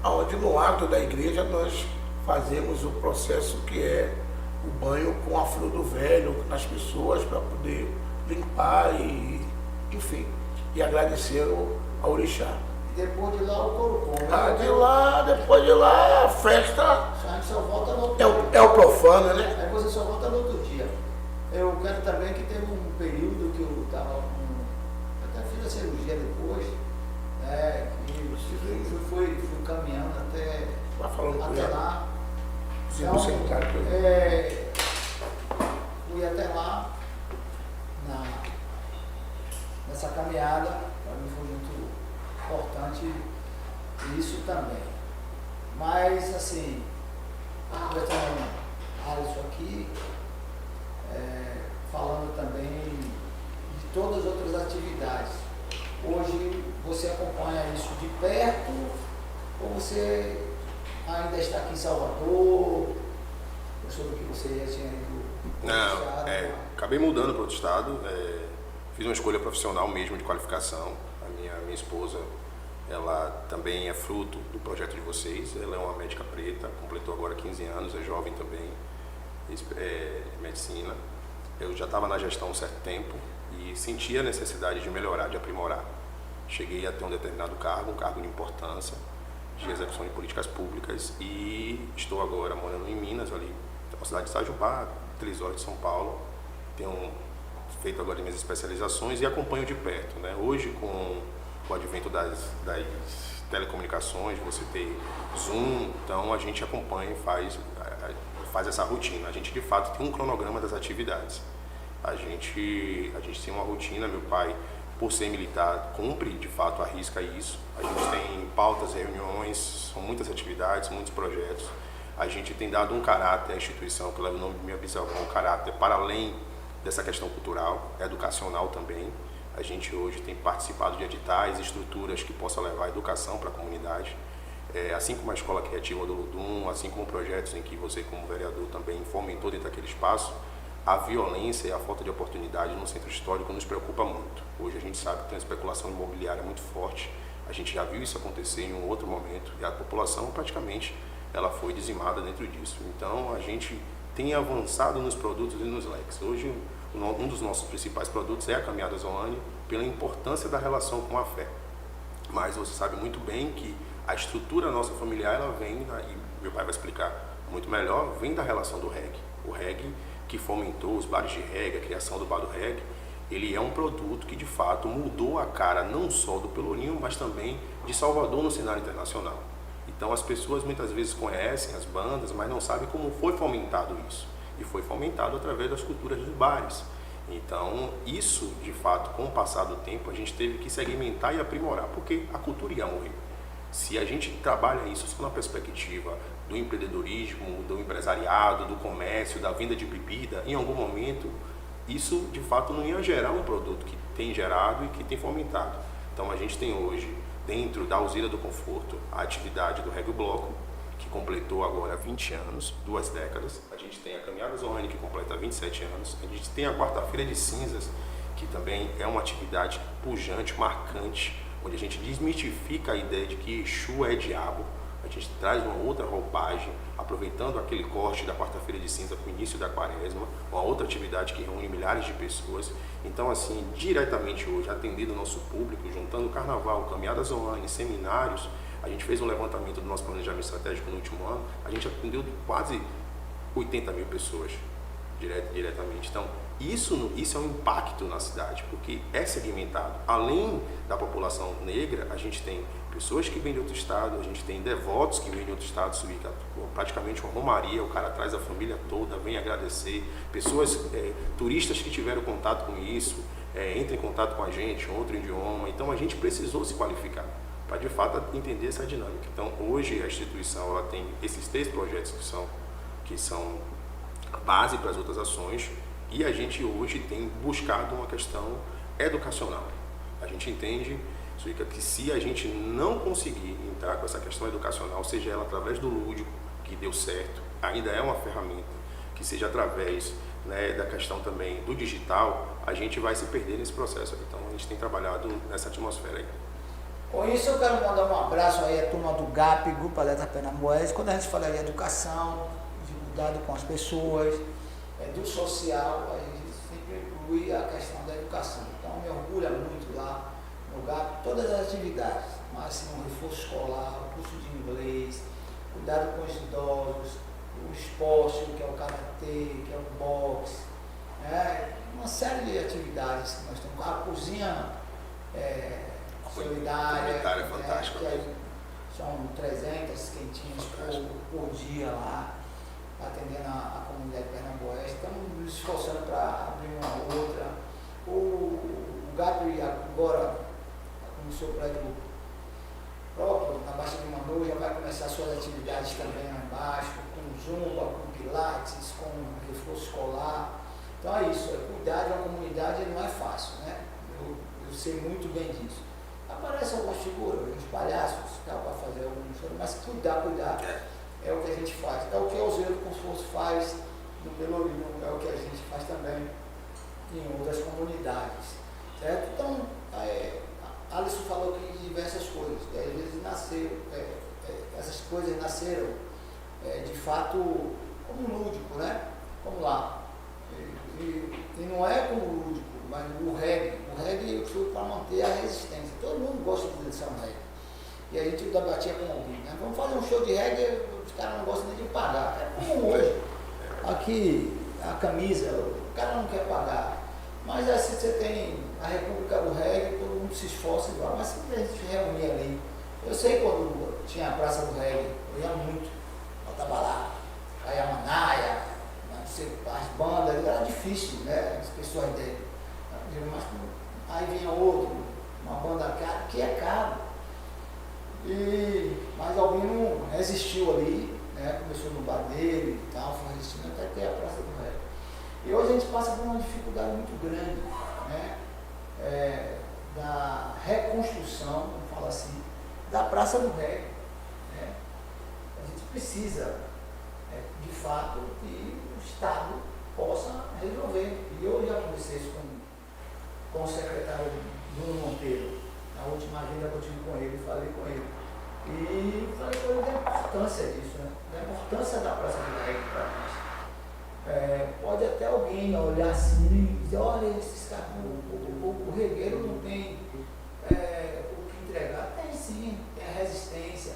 onde no ato da igreja nós fazemos o processo que é o banho com a flor do velho nas pessoas para poder limpar e, enfim, e agradecer ao orixá. E depois de lá o couro come. Depois de lá, a festa A gente só volta no outro dia. é o profano, né? Aí você só volta no outro dia. Eu quero também que teve um período que eu estava com. Até fiz a cirurgia depois, né? E fui caminhando até lá. Então, fui até lá nessa caminhada, para mim foi muito importante isso também. Mas assim, conversando com Alisson aqui, falando também de todas as outras atividades. Hoje você acompanha isso de perto ou você ainda está aqui em Salvador? Eu soube que você já tinha ido para outro estado. Acabei mudando para outro estado, fiz uma escolha profissional mesmo de qualificação. A minha esposa, ela também é fruto do projeto de vocês, ela é uma médica preta, completou agora 15 anos, é jovem também, medicina. Eu já estava na gestão há um certo tempo e sentia a necessidade de melhorar, de aprimorar. Cheguei a ter um determinado cargo, um cargo de importância, de execução de políticas públicas, e estou agora morando em Minas, ali na cidade de Itajubá, 3 horas de São Paulo. Tenho feito agora minhas especializações e acompanho de perto, né? Hoje, com o advento das telecomunicações, você ter Zoom, então a gente acompanha e faz essa rotina. A gente de fato tem um cronograma das atividades. A gente tem uma rotina. Meu pai, por ser militar, cumpre de fato, arrisca isso. A gente tem pautas, reuniões, são muitas atividades, muitos projetos. A gente tem dado um caráter à instituição, que leva o nome de minha bisavó, um caráter para além dessa questão cultural, educacional também. A gente hoje tem participado de editais, estruturas que possam levar a educação para a comunidade. Assim como a Escola Criativa do Ludum, assim como projetos em que você, como vereador, também fomentou dentro daquele espaço, a violência e a falta de oportunidade no centro histórico nos preocupa muito. Hoje a gente sabe que tem uma especulação imobiliária muito forte, a gente já viu isso acontecer em um outro momento e a população praticamente ela foi dizimada dentro disso. Então a gente tem avançado nos produtos e nos leques. Hoje um dos nossos principais produtos é a Caminhada Zoane, pela importância da relação com a fé. Mas você sabe muito bem que a estrutura nossa familiar, ela vem, e meu pai vai explicar muito melhor, vem da relação do reggae. O reggae que fomentou os bares de reggae, a criação do bar do reggae, ele é um produto que de fato mudou a cara não só do Pelourinho, mas também de Salvador no cenário internacional. Então as pessoas muitas vezes conhecem as bandas, mas não sabem como foi fomentado isso. E foi fomentado através das culturas dos bares. Então isso, de fato, com o passar do tempo, a gente teve que segmentar e aprimorar, porque a cultura ia morrer. Se a gente trabalha isso só na perspectiva do empreendedorismo, do empresariado, do comércio, da venda de bebida, em algum momento, isso de fato não ia gerar um produto que tem gerado e que tem fomentado. Então a gente tem hoje, dentro da Usina do Conforto, a atividade do Reggae Bloco, que completou agora 20 anos, 2 décadas. A gente tem a Caminhada Zoane, que completa 27 anos. A gente tem a Quarta-feira de Cinzas, que também é uma atividade pujante, marcante, onde a gente desmistifica a ideia de que Exu é diabo. A gente traz uma outra roupagem, aproveitando aquele corte da Quarta-feira de Cinza com o início da Quaresma, uma outra atividade que reúne milhares de pessoas. Então, assim, diretamente hoje, atendendo o nosso público, juntando Carnaval, Caminhadas online, seminários, a gente fez um levantamento do nosso planejamento estratégico no último ano, a gente atendeu quase 80 mil pessoas diretamente. Então, isso é um impacto na cidade, porque é segmentado. Além da população negra, a gente tem pessoas que vêm de outro estado, a gente tem devotos que vêm de outro estado, praticamente uma romaria, o cara traz a família toda, vem agradecer, pessoas, turistas que tiveram contato com isso, entram em contato com a gente, outro idioma. Então a gente precisou se qualificar para de fato entender essa dinâmica. Então hoje a instituição ela tem esses 3 projetos que são a base para as outras ações, e a gente hoje tem buscado uma questão educacional. A gente entende que se a gente não conseguir entrar com essa questão educacional, seja ela através do lúdico, que deu certo, ainda é uma ferramenta, que seja através, né, da questão também do digital, a gente vai se perder nesse processo. Então a gente tem trabalhado nessa atmosfera aí. Com isso eu quero mandar um abraço aí à turma do GAP, Grupo Alerta Pernambués. Quando a gente fala de educação, de cuidado com as pessoas, do social, a gente sempre inclui a questão da educação. Então me orgulha muito lá no GAP, todas as atividades, mas assim, um reforço escolar, o curso de inglês, cuidado com os idosos, o esporte, que é o karatê, que é o boxe, uma série de atividades que nós temos. A cozinha solidária, é fantástica. São 300 quentinhas por dia lá, atendendo a comunidade pernambuense. Estamos nos esforçando para abrir uma outra. O GAP agora, no seu prédio próprio, na Baixa de Manu, já vai começar suas atividades também lá embaixo, com zumba, com pilates, com reforço escolar. Então é isso, cuidar de uma comunidade não é fácil, né? Eu sei muito bem disso. Aparecem algumas figuras, uns palhaços, dá para fazer algumas coisas, mas cuidar é o que a gente faz. É o que o Zelo Conforto faz no Pelourinho, é o que a gente faz também em outras comunidades, certo? Então, Alisson falou aqui de diversas coisas, que às vezes nasceram, essas coisas nasceram de fato como lúdico, né? Vamos lá. E não é como lúdico, mas o reggae eu fui para manter a resistência. Todo mundo gosta de dançar um reggae. E a gente debatia com alguém, né? Vamos fazer um show de reggae, os caras não gostam nem de pagar. É como hoje. Aqui, a camisa, o cara não quer pagar. Mas assim você tem a República do Reggae, todo mundo se esforça igual. Mas sempre a gente se reunia ali. Eu sei quando tinha a Praça do Reggae, eu ia muito. Eu estava lá, aí a Manaia, as bandas, era difícil, né? As pessoas dele. Mas aí vinha outro, uma banda cara, que é caro. Mas alguém não resistiu ali, né? Começou no bar dele e tal, foi resistindo até ter a Praça do Reggae. E hoje a gente passa por uma dificuldade muito grande, né? Da reconstrução, vamos falar assim, da Praça do Reggae. Né? A gente precisa, de fato, que o Estado possa resolver. E eu já conversei isso com o secretário Bruno Monteiro, na última agenda que eu tive com ele, falei com ele. E falei com ele da importância disso, né? Da importância da Praça do Reggae para nós. Pode até alguém olhar assim e dizer, olha, esses caras, o regueiro não tem o que entregar. Tem sim, tem a resistência.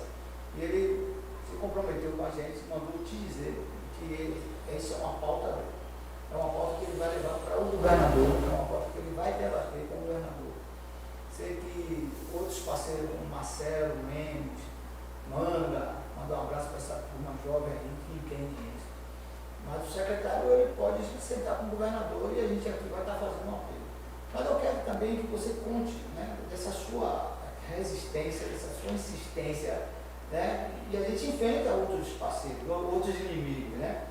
E ele se comprometeu com a gente, mandou te dizer que essa é uma pauta que ele vai levar para o governador, é uma pauta que ele vai debater com o governador. Sei que outros parceiros, como Marcelo, Mendes, Manga, mandar um abraço para essa turma jovem aí que entende isso. Mas o secretário ele pode sentar com o governador e a gente aqui vai estar fazendo um apelo. Mas eu quero também que você conte, né, dessa sua resistência, dessa sua insistência, né, e a gente enfrenta outros parceiros, outros inimigos, né?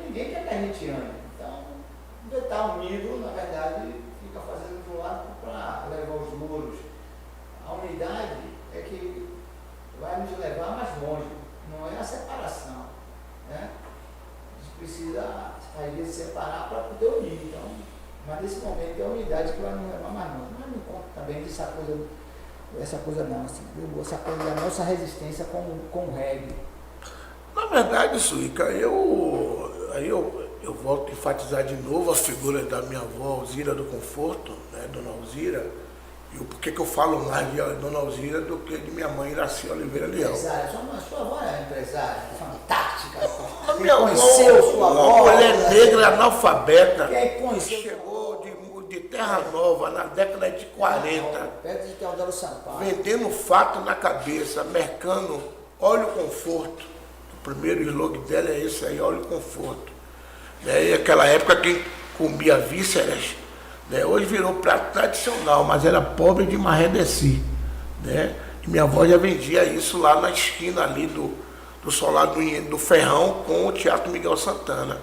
Ninguém quer que a gente ande. Então, estar unido, na verdade, fica fazendo de um lado para levar os louros. A unidade é que vai nos levar mais longe, não é a separação, né? A gente precisa, às vezes, separar para poder unir. Então, mas nesse momento é a unidade que vai nos levar mais longe. Mas não conta também essa coisa não, assim, viu? Essa coisa da nossa resistência com o reggae. Na verdade, Suíca, eu volto a enfatizar de novo a figura da minha avó Alzira do Conforto, né, Dona Alzira, e por que eu falo mais de Dona Alzira do que de minha mãe Iraci Oliveira Leão. Empresária, sua avó é empresária, fantástica. A minha avó, sua avó, uma mulher negra analfabeta, quem conheceu chegou de Terra Nova na década de 40, perto de Teodoro Sampaio, vendendo fato na cabeça, mercando óleo conforto. O primeiro slogan dela é esse aí, óleo conforto. E naquela época quem comia vísceras, né, hoje virou prato tradicional, mas era pobre de marredeci. Né? E minha avó já vendia isso lá na esquina ali do Solar do Ferrão com o Teatro Miguel Santana.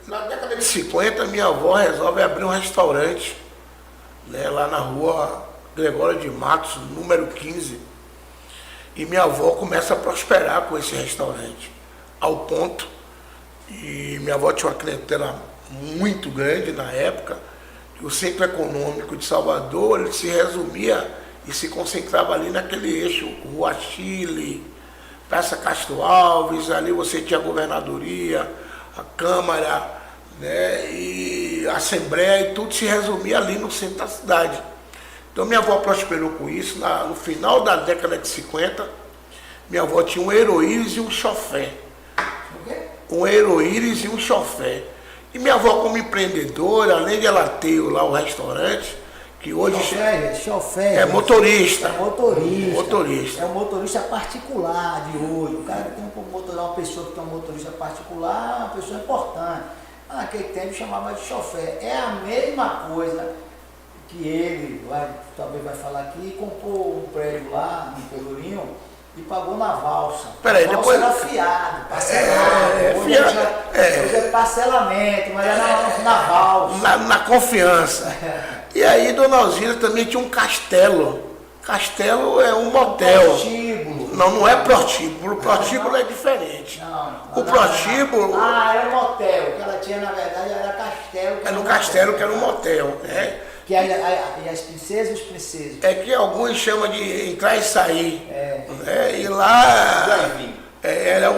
Na década de 50, minha avó resolve abrir um restaurante, né, lá na rua Gregório de Matos, número 15. E minha avó começa a prosperar com esse restaurante, ao ponto, e minha avó tinha uma clientela muito grande na época, que o centro econômico de Salvador ele se resumia e se concentrava ali naquele eixo, Rua Chile, Praça Castro Alves, ali você tinha a governadoria, a Câmara, né, e a Assembleia, e tudo se resumia ali no centro da cidade. Então minha avó prosperou com isso. No final da década de 50, minha avó tinha um heroíris e um chofé. O quê? Um heroíris e um chofé. E minha avó, como empreendedora, além de ela ter lá o restaurante, que hoje Chofé, é motorista. É motorista. Motorista. É um motorista particular de hoje. O cara que tem uma pessoa que tem um motorista particular, é uma pessoa importante. Mas naquele tempo chamava de chofé. É a mesma coisa que ele, talvez vai falar aqui, comprou um prédio lá no Pelourinho e pagou na valsa. Peraí, a valsa depois... era fiado, parcelado. Hoje é parcelamento, mas era na valsa. Na confiança. E aí, Dona Alzira também tinha um castelo. Castelo é um motel. Prostíbulo. Não é prostíbulo. O prostíbulo é diferente. Não, o prostíbulo... era um motel. O que ela tinha, na verdade, era castelo. Era um castelo que era um motel, né? Que e as princesas e os princesos. É que alguns chamam de entrar e sair. Né? E lá era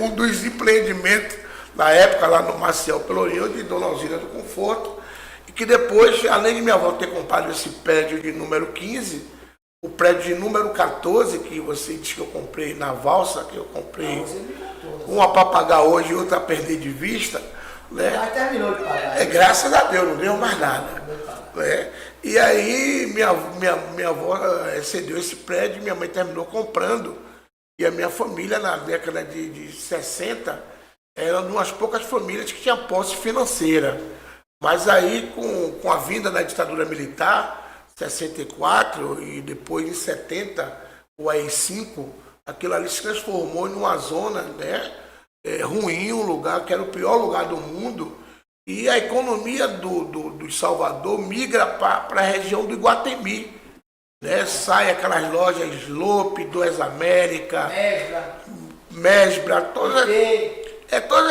um dos empreendimentos na época lá no Maciel Pelourinho de Dona Alzira do Conforto. E que depois, além de minha avó ter comprado esse prédio de número 15, o prédio de número 14, que você disse que eu comprei na valsa, que eu comprei uma para pagar hoje e outra para perder de vista. Né? Mas terminou de pagar. Graças a Deus, não deu mais nada. Né? E aí minha avó cedeu esse prédio, minha mãe terminou comprando. E a minha família, na década de 60, era uma das poucas famílias que tinha posse financeira. Mas aí, com a vinda da ditadura militar, 64, e depois em 70, o AI-5, aquilo ali se transformou em uma zona, né? Ruim, um lugar que era o pior lugar do mundo, e a economia do Salvador migra para a região do Iguatemi, né? Sai aquelas lojas Lope, Duas América, Mesbra, todas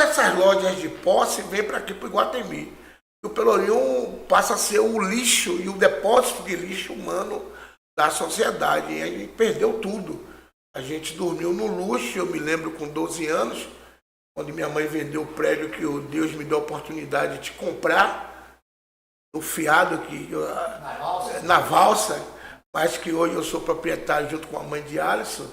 essas lojas de posse vêm para aqui para o Iguatemi. E o Pelourinho passa a ser o lixo e o depósito de lixo humano da sociedade, e a gente perdeu tudo. A gente dormiu no luxo, eu me lembro com 12 anos, quando minha mãe vendeu o prédio que Deus me deu a oportunidade de comprar, o fiado na valsa, mas que hoje eu sou proprietário junto com a mãe de Alisson,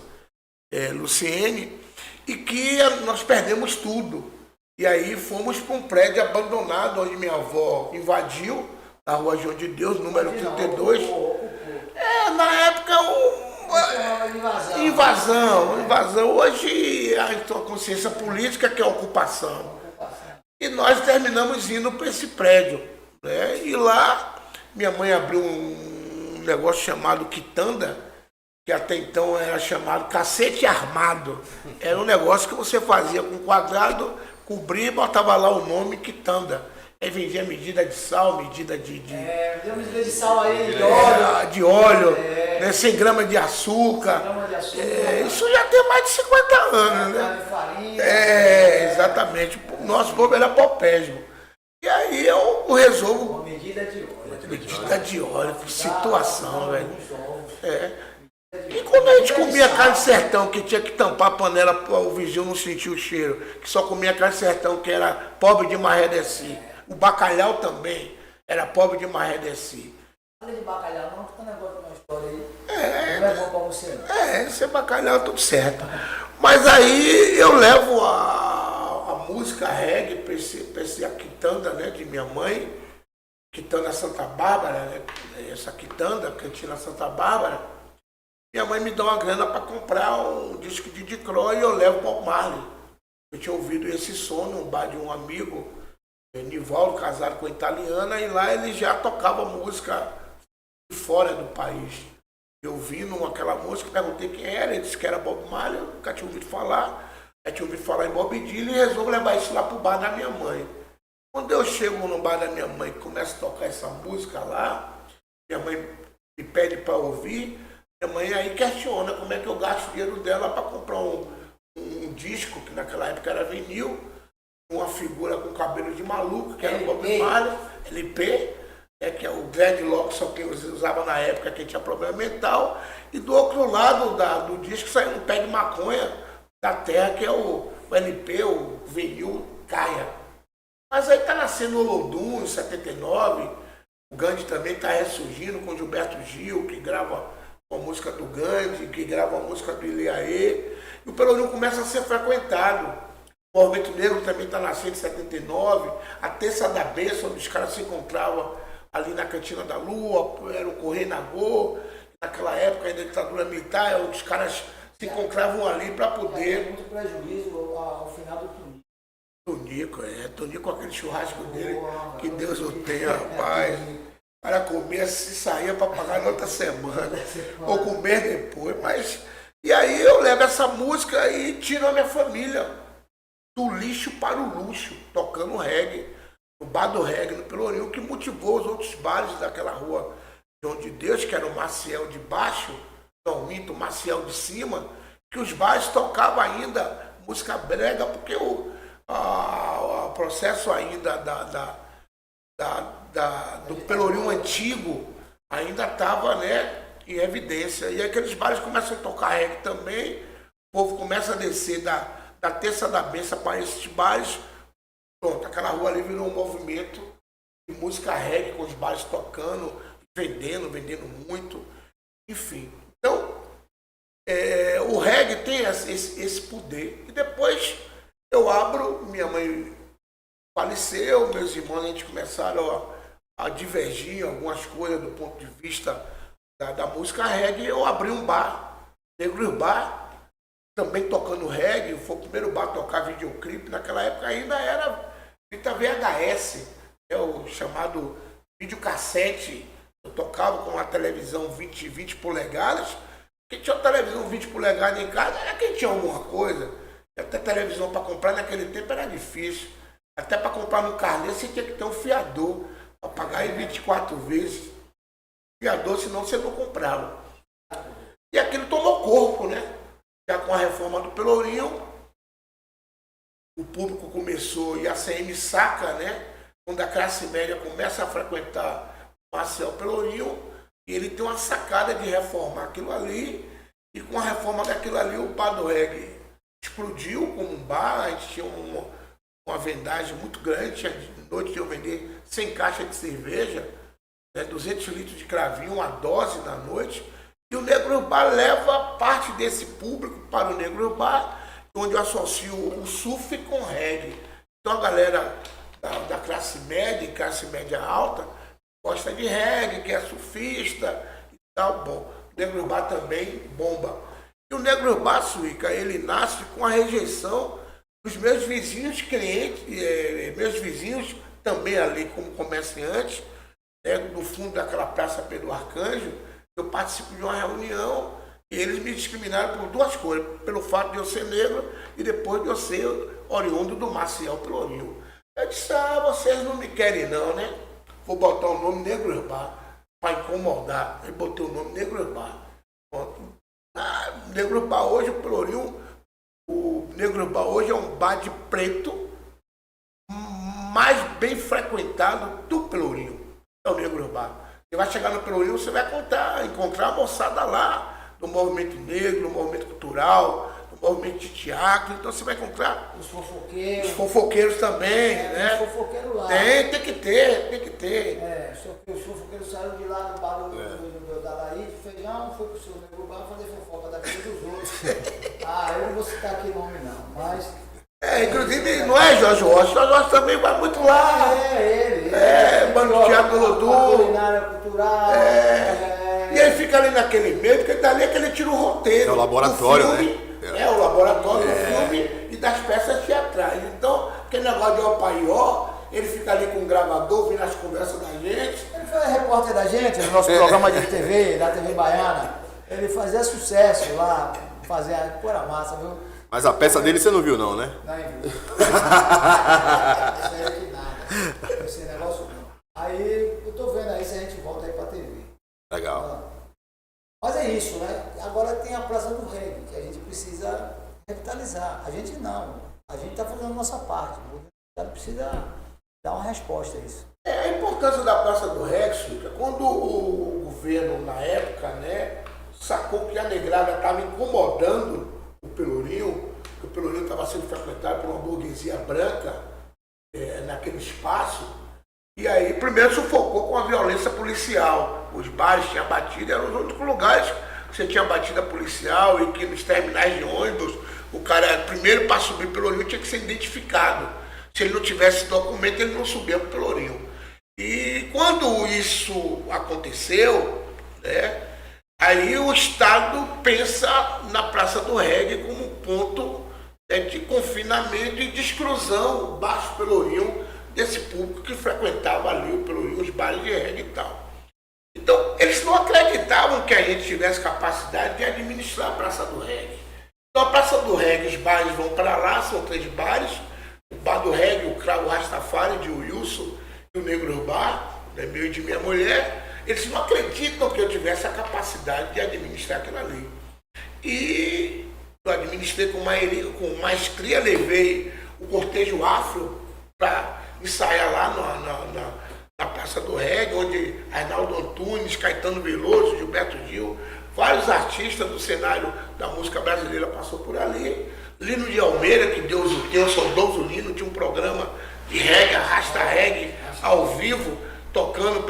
Luciene, e que nós perdemos tudo. E aí fomos para um prédio abandonado, onde minha avó invadiu, na Rua João de Deus, número 32. Na época, invasão. Hoje a gente tem uma consciência política que é ocupação. E nós terminamos indo para esse prédio. Né? E lá minha mãe abriu um negócio chamado quitanda, que até então era chamado cacete armado. Era um negócio que você fazia com quadrado, cobria e botava lá o nome quitanda. Aí vendia medida de sal, medida de deu medida de sal aí, de óleo, né, 100 gramas de açúcar. Isso já tem mais de 50 anos, né? De farinha. Exatamente. O nosso povo era paupésimo. E aí eu resolvo. Uma medida de óleo. Medida de óleo, que situação, velho. E quando a gente comia carne de sertão, que tinha que tampar a panela para o vizinho não sentir o cheiro, que só comia carne de sertão, que era pobre de marredeci. O bacalhau também era pobre de marredeci. Não de bacalhau não, que tem um negócio na história aí. Não é bom para você não. Esse bacalhau tudo certo. Mas aí eu levo a música reggae para esse quitanda, né, de minha mãe, quitanda Santa Bárbara, né, essa quitanda, cantina Santa Bárbara. Minha mãe me dá uma grana para comprar um disco de Dicró e eu levo para o Marley. Eu tinha ouvido esse som num bar de um amigo, Nivaldo, casado com a italiana, e lá ele já tocava música de fora do país. Eu vi aquela música, perguntei quem era, ele disse que era Bob Marley, eu nunca tinha ouvido falar. Eu tinha ouvido falar em Bob Dylan e resolvo levar isso lá para o bar da minha mãe. Quando eu chego no bar da minha mãe e começo a tocar essa música lá, minha mãe me pede para ouvir. Minha mãe aí questiona como é que eu gasto o dinheiro dela para comprar um disco, que naquela época era vinil, uma figura com cabelo de maluco, que era o Bob Marley, LP, que é o dreadlock, só que usava na época quem tinha problema mental, e do outro lado do disco saiu um pé de maconha da terra, que é o LP, o vinil Caia. Mas aí tá nascendo o Olodum, em 79, O Gandhi também está ressurgindo com Gilberto Gil, que grava a música do Gandhi, que grava a música do Iliaê. E o Pelourinho começa a ser frequentado. O movimento negro também está nascendo em 79. A Terça da Bênção, onde os caras se encontravam ali na Cantina da Lua, era o Correio Nagô. Naquela época, ainda ditadura militar, os caras se encontravam ali para poder... Tem muito prejuízo ao final do Tunico. Tonico com aquele churrasco dele, que Deus o tenha, rapaz. Para comer, se saía para pagar na outra semana, ou comer depois. Mas, e aí eu levo essa música e tiro a minha família do lixo para o luxo, tocando reggae, no bar do reggae, no Pelourinho, o que motivou os outros bares daquela rua João de Deus, que era o Maciel de baixo, não minto, o Maciel de cima, que os bares tocavam ainda música brega, porque o processo ainda do Pelourinho antigo ainda estava, né, em evidência. E aqueles bares começam a tocar reggae também, o povo começa a descer da Terça da Bênção para esses bares. Pronto, aquela rua ali virou um movimento de música reggae, com os bares tocando, vendendo muito, enfim. Então, o reggae tem esse poder. E depois eu abro, minha mãe faleceu, meus irmãos, a gente começaram a divergir em algumas coisas do ponto de vista da música reggae. Eu abri um bar, Negros Bar, também tocando reggae. Foi o primeiro bar a tocar videoclipe. Naquela época ainda era fita VHS, o chamado videocassete. Eu tocava com uma televisão 20 polegadas. Quem tinha uma televisão 20 polegadas em casa era quem tinha alguma coisa. Até televisão para comprar naquele tempo era difícil. Até para comprar no carnê você tinha que ter um fiador para pagar em 24 vezes. Fiador, senão você não comprava. E aquilo tomou corpo, né? Já com a reforma do Pelourinho, o público começou, e a CM saca, né? Quando a classe média começa a frequentar o Marcel Pelourinho, e ele tem uma sacada de reformar aquilo ali, e com a reforma daquilo ali, o bar do reggae explodiu como um bar. A gente tinha uma vendagem muito grande, de noite eu vender 100 caixas de cerveja, 200 litros de cravinho, uma dose na noite. E o Negros Bar leva parte desse público para o Negros Bar, onde eu associo o surf com reggae. Então a galera da classe média e classe média alta gosta de reggae, que é surfista e tal. Bom, o Negros Bar também bomba. E o Negros Bar, Suíca, ele nasce com a rejeição dos meus vizinhos clientes, meus vizinhos também ali como comerciantes, no fundo daquela Praça Pedro Arcanjo. Eu participo de uma reunião e eles me discriminaram por duas coisas: pelo fato de eu ser negro e depois de eu ser oriundo do Maciel Pelourinho. Eu disse: vocês não me querem não, né? Vou botar o nome Negros Bar para incomodar. Eu botei o nome Negros Bar. Negros Bar hoje, o Pelourinho, o Negros Bar hoje é um bar de preto mais bem frequentado do Pelourinho. É o Negros Bar. Você vai chegar no Pelourinho, você vai encontrar a moçada lá, do movimento negro, do movimento cultural, do movimento de teatro. Então você vai encontrar os fofoqueiros. Os fofoqueiros também, né? Os fofoqueiros lá. Tem que ter. Só que os fofoqueiros saíram de lá do bar da Laís, do Feijão, foi pro seu Negro Bar fazer fofoca da vida dos outros. Eu não vou citar aqui nome não, mas... Inclusive, não é Jorge Rocha, Jorge Rocha também vai muito lá. Ele. Banco de Teatro Lodum. Culinária cultural. E ele fica ali naquele meio, porque dali é que ele tira o roteiro. É o laboratório, filme, né? O laboratório do filme e das peças teatrais. Então, aquele negócio de ó, ele fica ali com o gravador, ouvindo as conversas da gente. Ele foi repórter da gente, no nosso programa de TV, da TV Baiana. Ele fazia sucesso lá, fazia pura massa, viu? Mas a peça dele você não viu não, né? Não viu. Isso aí é que nada. Esse negócio não. Aí eu tô vendo aí se a gente volta aí pra TV. Legal. Mas é isso, né? Agora tem a Praça do Reggae, que a gente precisa revitalizar. A gente não. A gente tá fazendo a nossa parte. O governo precisa dar uma resposta a isso. A importância da Praça do Reggae, quando o governo, na época, né, sacou que a negrada estava incomodando o Pelourinho, que o Pelourinho estava sendo frequentado por uma burguesia branca naquele espaço, E aí, primeiro sufocou com a violência policial. Os bares tinham batido, eram os únicos lugares que você tinha batida policial e que nos terminais de ônibus, o cara, primeiro para subir pelo Pelourinho, tinha que ser identificado. Se ele não tivesse documento, ele não subia para o Pelourinho. E quando isso aconteceu, né, aí o Estado pensa na Praça do Reggae como um ponto, né, de confinamento e de exclusão, Baixo Pelourinho, desse público que frequentava ali o Pelourinho, os bares de reggae e tal. Então, eles não acreditavam que a gente tivesse capacidade de administrar a Praça do Reggae. Então, a Praça do Reggae, os bares vão para lá, são 3 bares. O Bar do Reggae, o Cravo Rastafari, de Wilson, e o Negro Bar, né, meu e de minha mulher. Eles não acreditam que eu tivesse a capacidade de administrar aquilo ali. E eu administrei com maestria, levei o cortejo afro para ensaiar lá na Praça do Reggae, onde Arnaldo Antunes, Caetano Veloso, Gilberto Gil, vários artistas do cenário da música brasileira passou por ali. Lino de Almeida, que Deus o tenha, o saudoso Lino, tinha um programa de reggae, arrasta reggae, ao vivo, tocando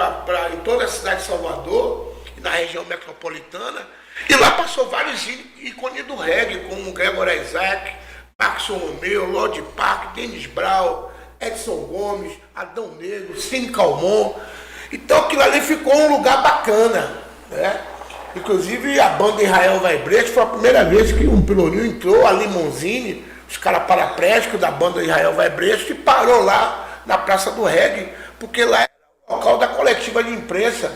em toda a cidade de Salvador e na região metropolitana. E lá passou vários ícones do reggae, como Gregor Isaac, Maxon Romeu, Lord Park, Dennis Brown, Edson Gomes, Adão Negro, Cine Calmon. Então aquilo ali ficou um lugar bacana, né? Inclusive a banda Israel Vai Brecht foi a primeira vez que um Pelourinho entrou, a Limousine, os caras paraplégicos da banda Israel Vai Brecht, e parou lá na Praça do Reggae, porque lá era o local da coletiva de imprensa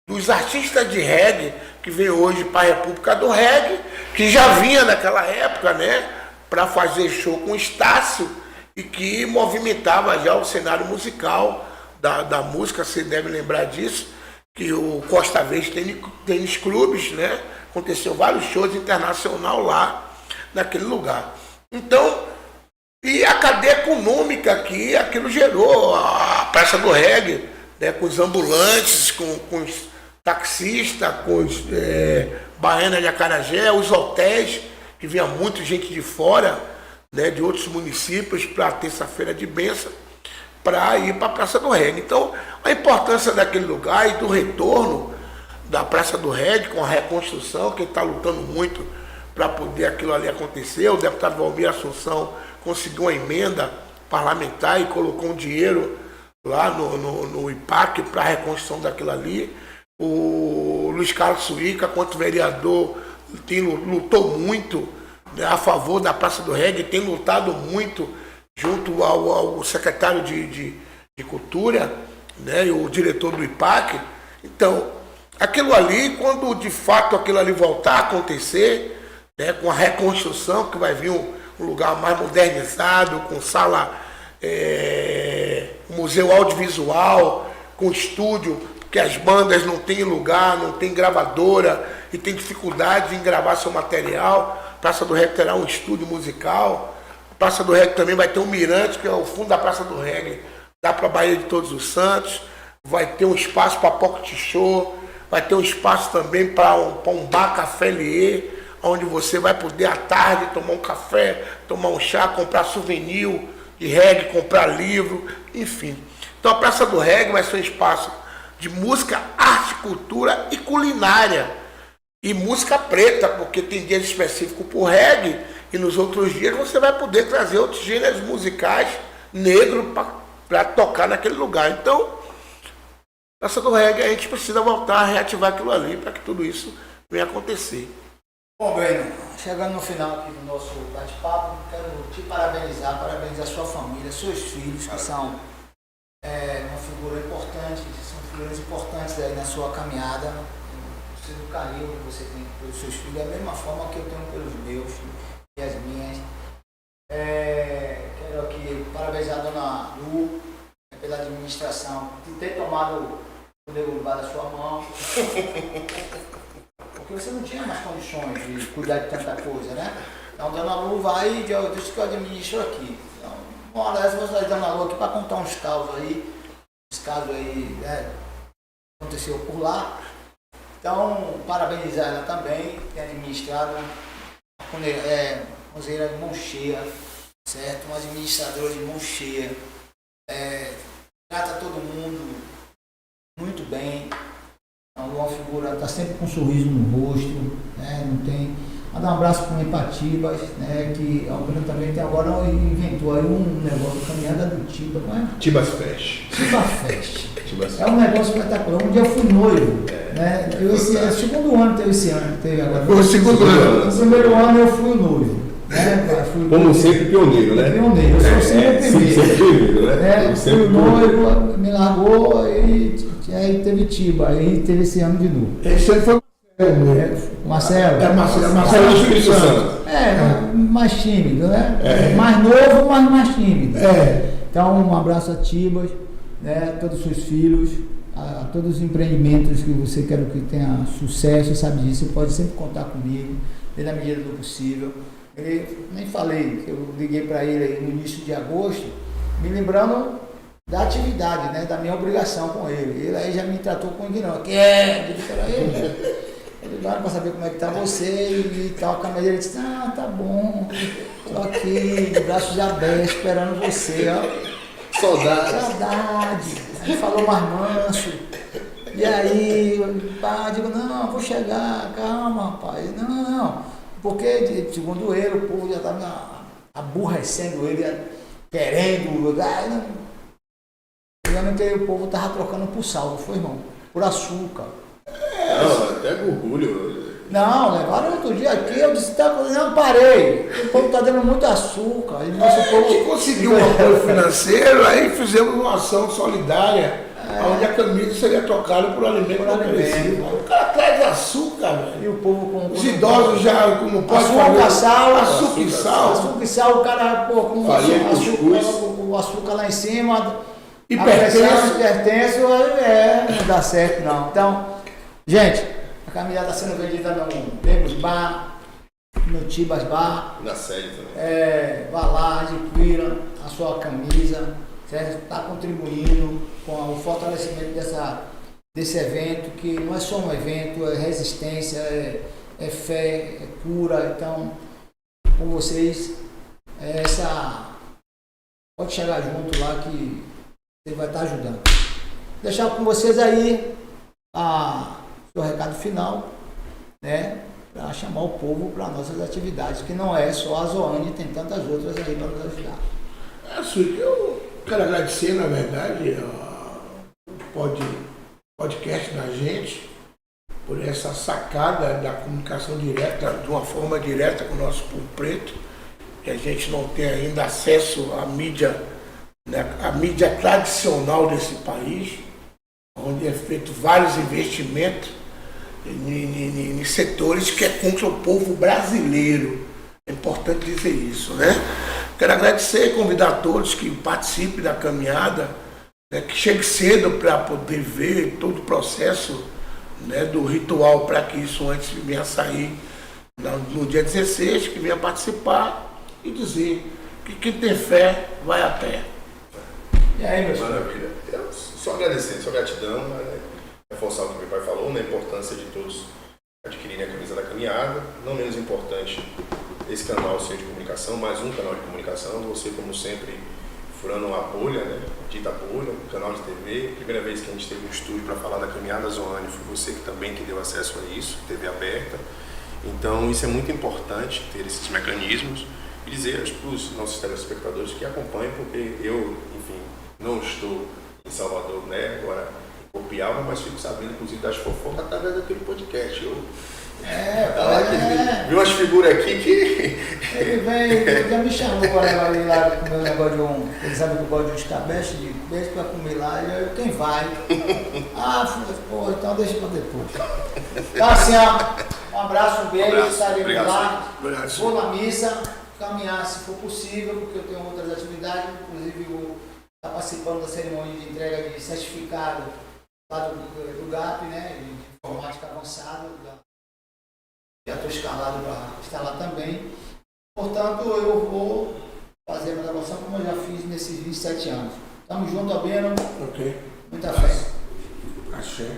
dos artistas de reggae que vem hoje para a República do Reggae, que já vinha naquela época, né, para fazer show com Estácio, e que movimentava já o cenário musical da música. Você deve lembrar disso, que o Costa Verde Tênis Clubes, né? Aconteceu vários shows internacionais lá, naquele lugar. Então, e a cadeia econômica que aquilo gerou, a Praça do Reggae, né? Com os ambulantes, com os taxistas, com os baianas de Acarajé, os hotéis, que vinha muita gente de fora, né, de outros municípios, para a terça-feira de bênção, para ir para a Praça do Reggae. Então, a importância daquele lugar e do retorno da Praça do Reggae com a reconstrução, quem está lutando muito para poder aquilo ali acontecer. O deputado Valmir Assunção conseguiu uma emenda parlamentar e colocou um dinheiro lá no IPAC para a reconstrução daquilo ali. O Luiz Carlos Suíca, quanto vereador, lutou muito, né, a favor da Praça do Reggae, tem lutado muito junto ao secretário de Cultura, né, e o diretor do IPAC. Então, aquilo ali, quando de fato aquilo ali voltar a acontecer, né, com a reconstrução, que vai vir um lugar mais modernizado, com sala, museu audiovisual, com estúdio, porque as bandas não têm lugar, não tem gravadora e tem dificuldade em gravar seu material. Praça do Reggae terá um estúdio musical. Praça do Reggae também vai ter um mirante, que é o fundo da Praça do Reggae, dá para a Baía de Todos os Santos. Vai ter um espaço para pocket show, vai ter um espaço também para um bar café liê, onde você vai poder à tarde tomar um café, tomar um chá, comprar souvenir de reggae, comprar livro, enfim. Então a Praça do Reggae vai ser um espaço de música, arte, cultura e culinária. E música preta, porque tem dias específicos para o reggae, e nos outros dias você vai poder trazer outros gêneros musicais negros para tocar naquele lugar. Então, Praça do Reggae, a gente precisa voltar a reativar aquilo ali para que tudo isso venha acontecer. Bom, Breno, chegando no final aqui do nosso bate-papo, quero te parabenizar sua família, seus filhos, que são uma figura importante, são figuras importantes aí na sua caminhada. O carinho que você tem pelos seus filhos, da mesma forma que eu tenho pelos meus e as minhas. Quero aqui parabenizar a dona Lu pela administração, de ter tomado o derrubar da sua mão, porque você não tinha mais condições de cuidar de tanta coisa, né? Então a dona Lu vai e diz que eu administro aqui. Então, bom, aliás, eu vou trazer a dona Lu aqui para contar uns casos aí, né, aconteceu por lá. Então, parabenizar ela também, tem administrado a cozinheira de mão cheia, certo? Um administrador de mão cheia, trata todo mundo, sempre com um sorriso no rosto, né? Não tem. Mandar um abraço para o Empatibas, né? Que a Alpina também tem agora inventou aí um negócio, caminhada do Tiba, não é? Tibas Fest. Tiba Fest. É um negócio espetacular. Um dia eu fui noivo, né? É o segundo ano teve esse ano, teve agora. Foi o segundo ano. No primeiro ano eu fui noivo. Né? Como sempre pioneiro, né? Pioneiro, eu sou sempre primeiro. Sempre pioneiro, né? Fui noivo, me largou e aí teve Tiba, aí teve esse ano de novo. Esse aí foi Marcelo. Marcelo Espírito Santo. Mais tímido, né? Mais novo, mas mais tímido. É. Então, um abraço a Tibas, né? A todos os seus filhos, a todos os empreendimentos que você quer que tenha sucesso, sabe disso, você pode sempre contar comigo, na medida do possível. Nem falei, eu liguei para ele aí no início de agosto, me lembrando da atividade, né? Da minha obrigação com ele. Ele aí já me tratou com ignorância. Eu disse para ele. Ele vai para saber como é que tá você e tal. A câmera dele disse, tá bom, tô aqui, de braços abertos, esperando você, ó. Saudade. Ele falou mais manso. E aí, eu digo, não, vou chegar, calma, rapaz. Não, porque, segundo ele, o povo já estava aborrecendo ele, querendo. O povo estava trocando por sal, não foi, irmão? Por açúcar. Não, até orgulho. Não, levaram outro dia aqui, eu disse, não, parei. O povo está dando muito açúcar. E nosso povo... A gente conseguiu um apoio financeiro, aí fizemos uma ação solidária, onde a camisa seria trocada por alimento não perecível. O cara traz açúcar, velho. E o povo com... Os idosos já, como pode açúcar, sal. Açúcar e sal. Açúcar e sal, o cara, pô, com o açúcar lá em cima. Hipertenso, não dá certo, não. Então, gente, a caminhada está sendo vendida no Lemos Bar, no Tibas Bar. Na sede também. Vá lá, adquira a sua camisa, certo? Está contribuindo com o fortalecimento desse evento, que não é só um evento, é resistência, é fé, é cura. Então, com vocês, pode chegar junto lá que você vai estar ajudando. Deixar com vocês aí seu recado final, né? Para chamar o povo para nossas atividades, que não é só a Zoane, tem tantas outras aí para nos ajudar. Eu quero agradecer, na verdade, o podcast da gente, por essa sacada da comunicação direta, de uma forma direta com o nosso povo preto, que a gente não tem ainda acesso à mídia, né, a mídia tradicional desse país, onde é feito vários investimentos em setores que é contra o povo brasileiro. É importante dizer isso, né? Quero agradecer e convidar todos que participem da caminhada, né, que chegue cedo para poder ver todo o processo, né, do ritual, para que isso antes venha sair no dia 16, que venha participar e dizer que quem tem fé vai a pé. E aí, meu senhor? Maravilha. Eu só agradecer, só gratidão, reforçar o que meu pai falou, a importância de todos adquirirem a camisa da caminhada. Não menos importante, esse canal seu de comunicação, mais um canal de comunicação. Você, como sempre, furando uma bolha, né? Dita bolha, um canal de TV. Primeira vez que a gente teve um estúdio para falar da caminhada Zoane, foi você que também que deu acesso a isso, TV aberta. Então, isso é muito importante, ter esses mecanismos. E dizer para os nossos telespectadores que acompanhem, porque eu, enfim, não estou em Salvador, né, agora em Copiaba, mas fico sabendo, inclusive, das fofocas através daquele podcast. Vi umas figuras aqui que... Ele já me chamou para levar ele lá comer um negócio de ele sabe que eu gosto de um escabeche de beijo para comer lá, e eu, quem vai? Pô, então deixa para depois. Então assim, ó, um abraço, um beijo, estaremos lá, vou na missa, caminhar se for possível, porque eu tenho outras atividades, inclusive vou estar participando da cerimônia de entrega de certificado lá do GAP, né, de informática avançada, já estou escalado para estar lá também. Portanto, eu vou fazer a devoção como eu já fiz nesses 27 anos. Estamos juntos, Albino. Ok. Muita fé. Achei.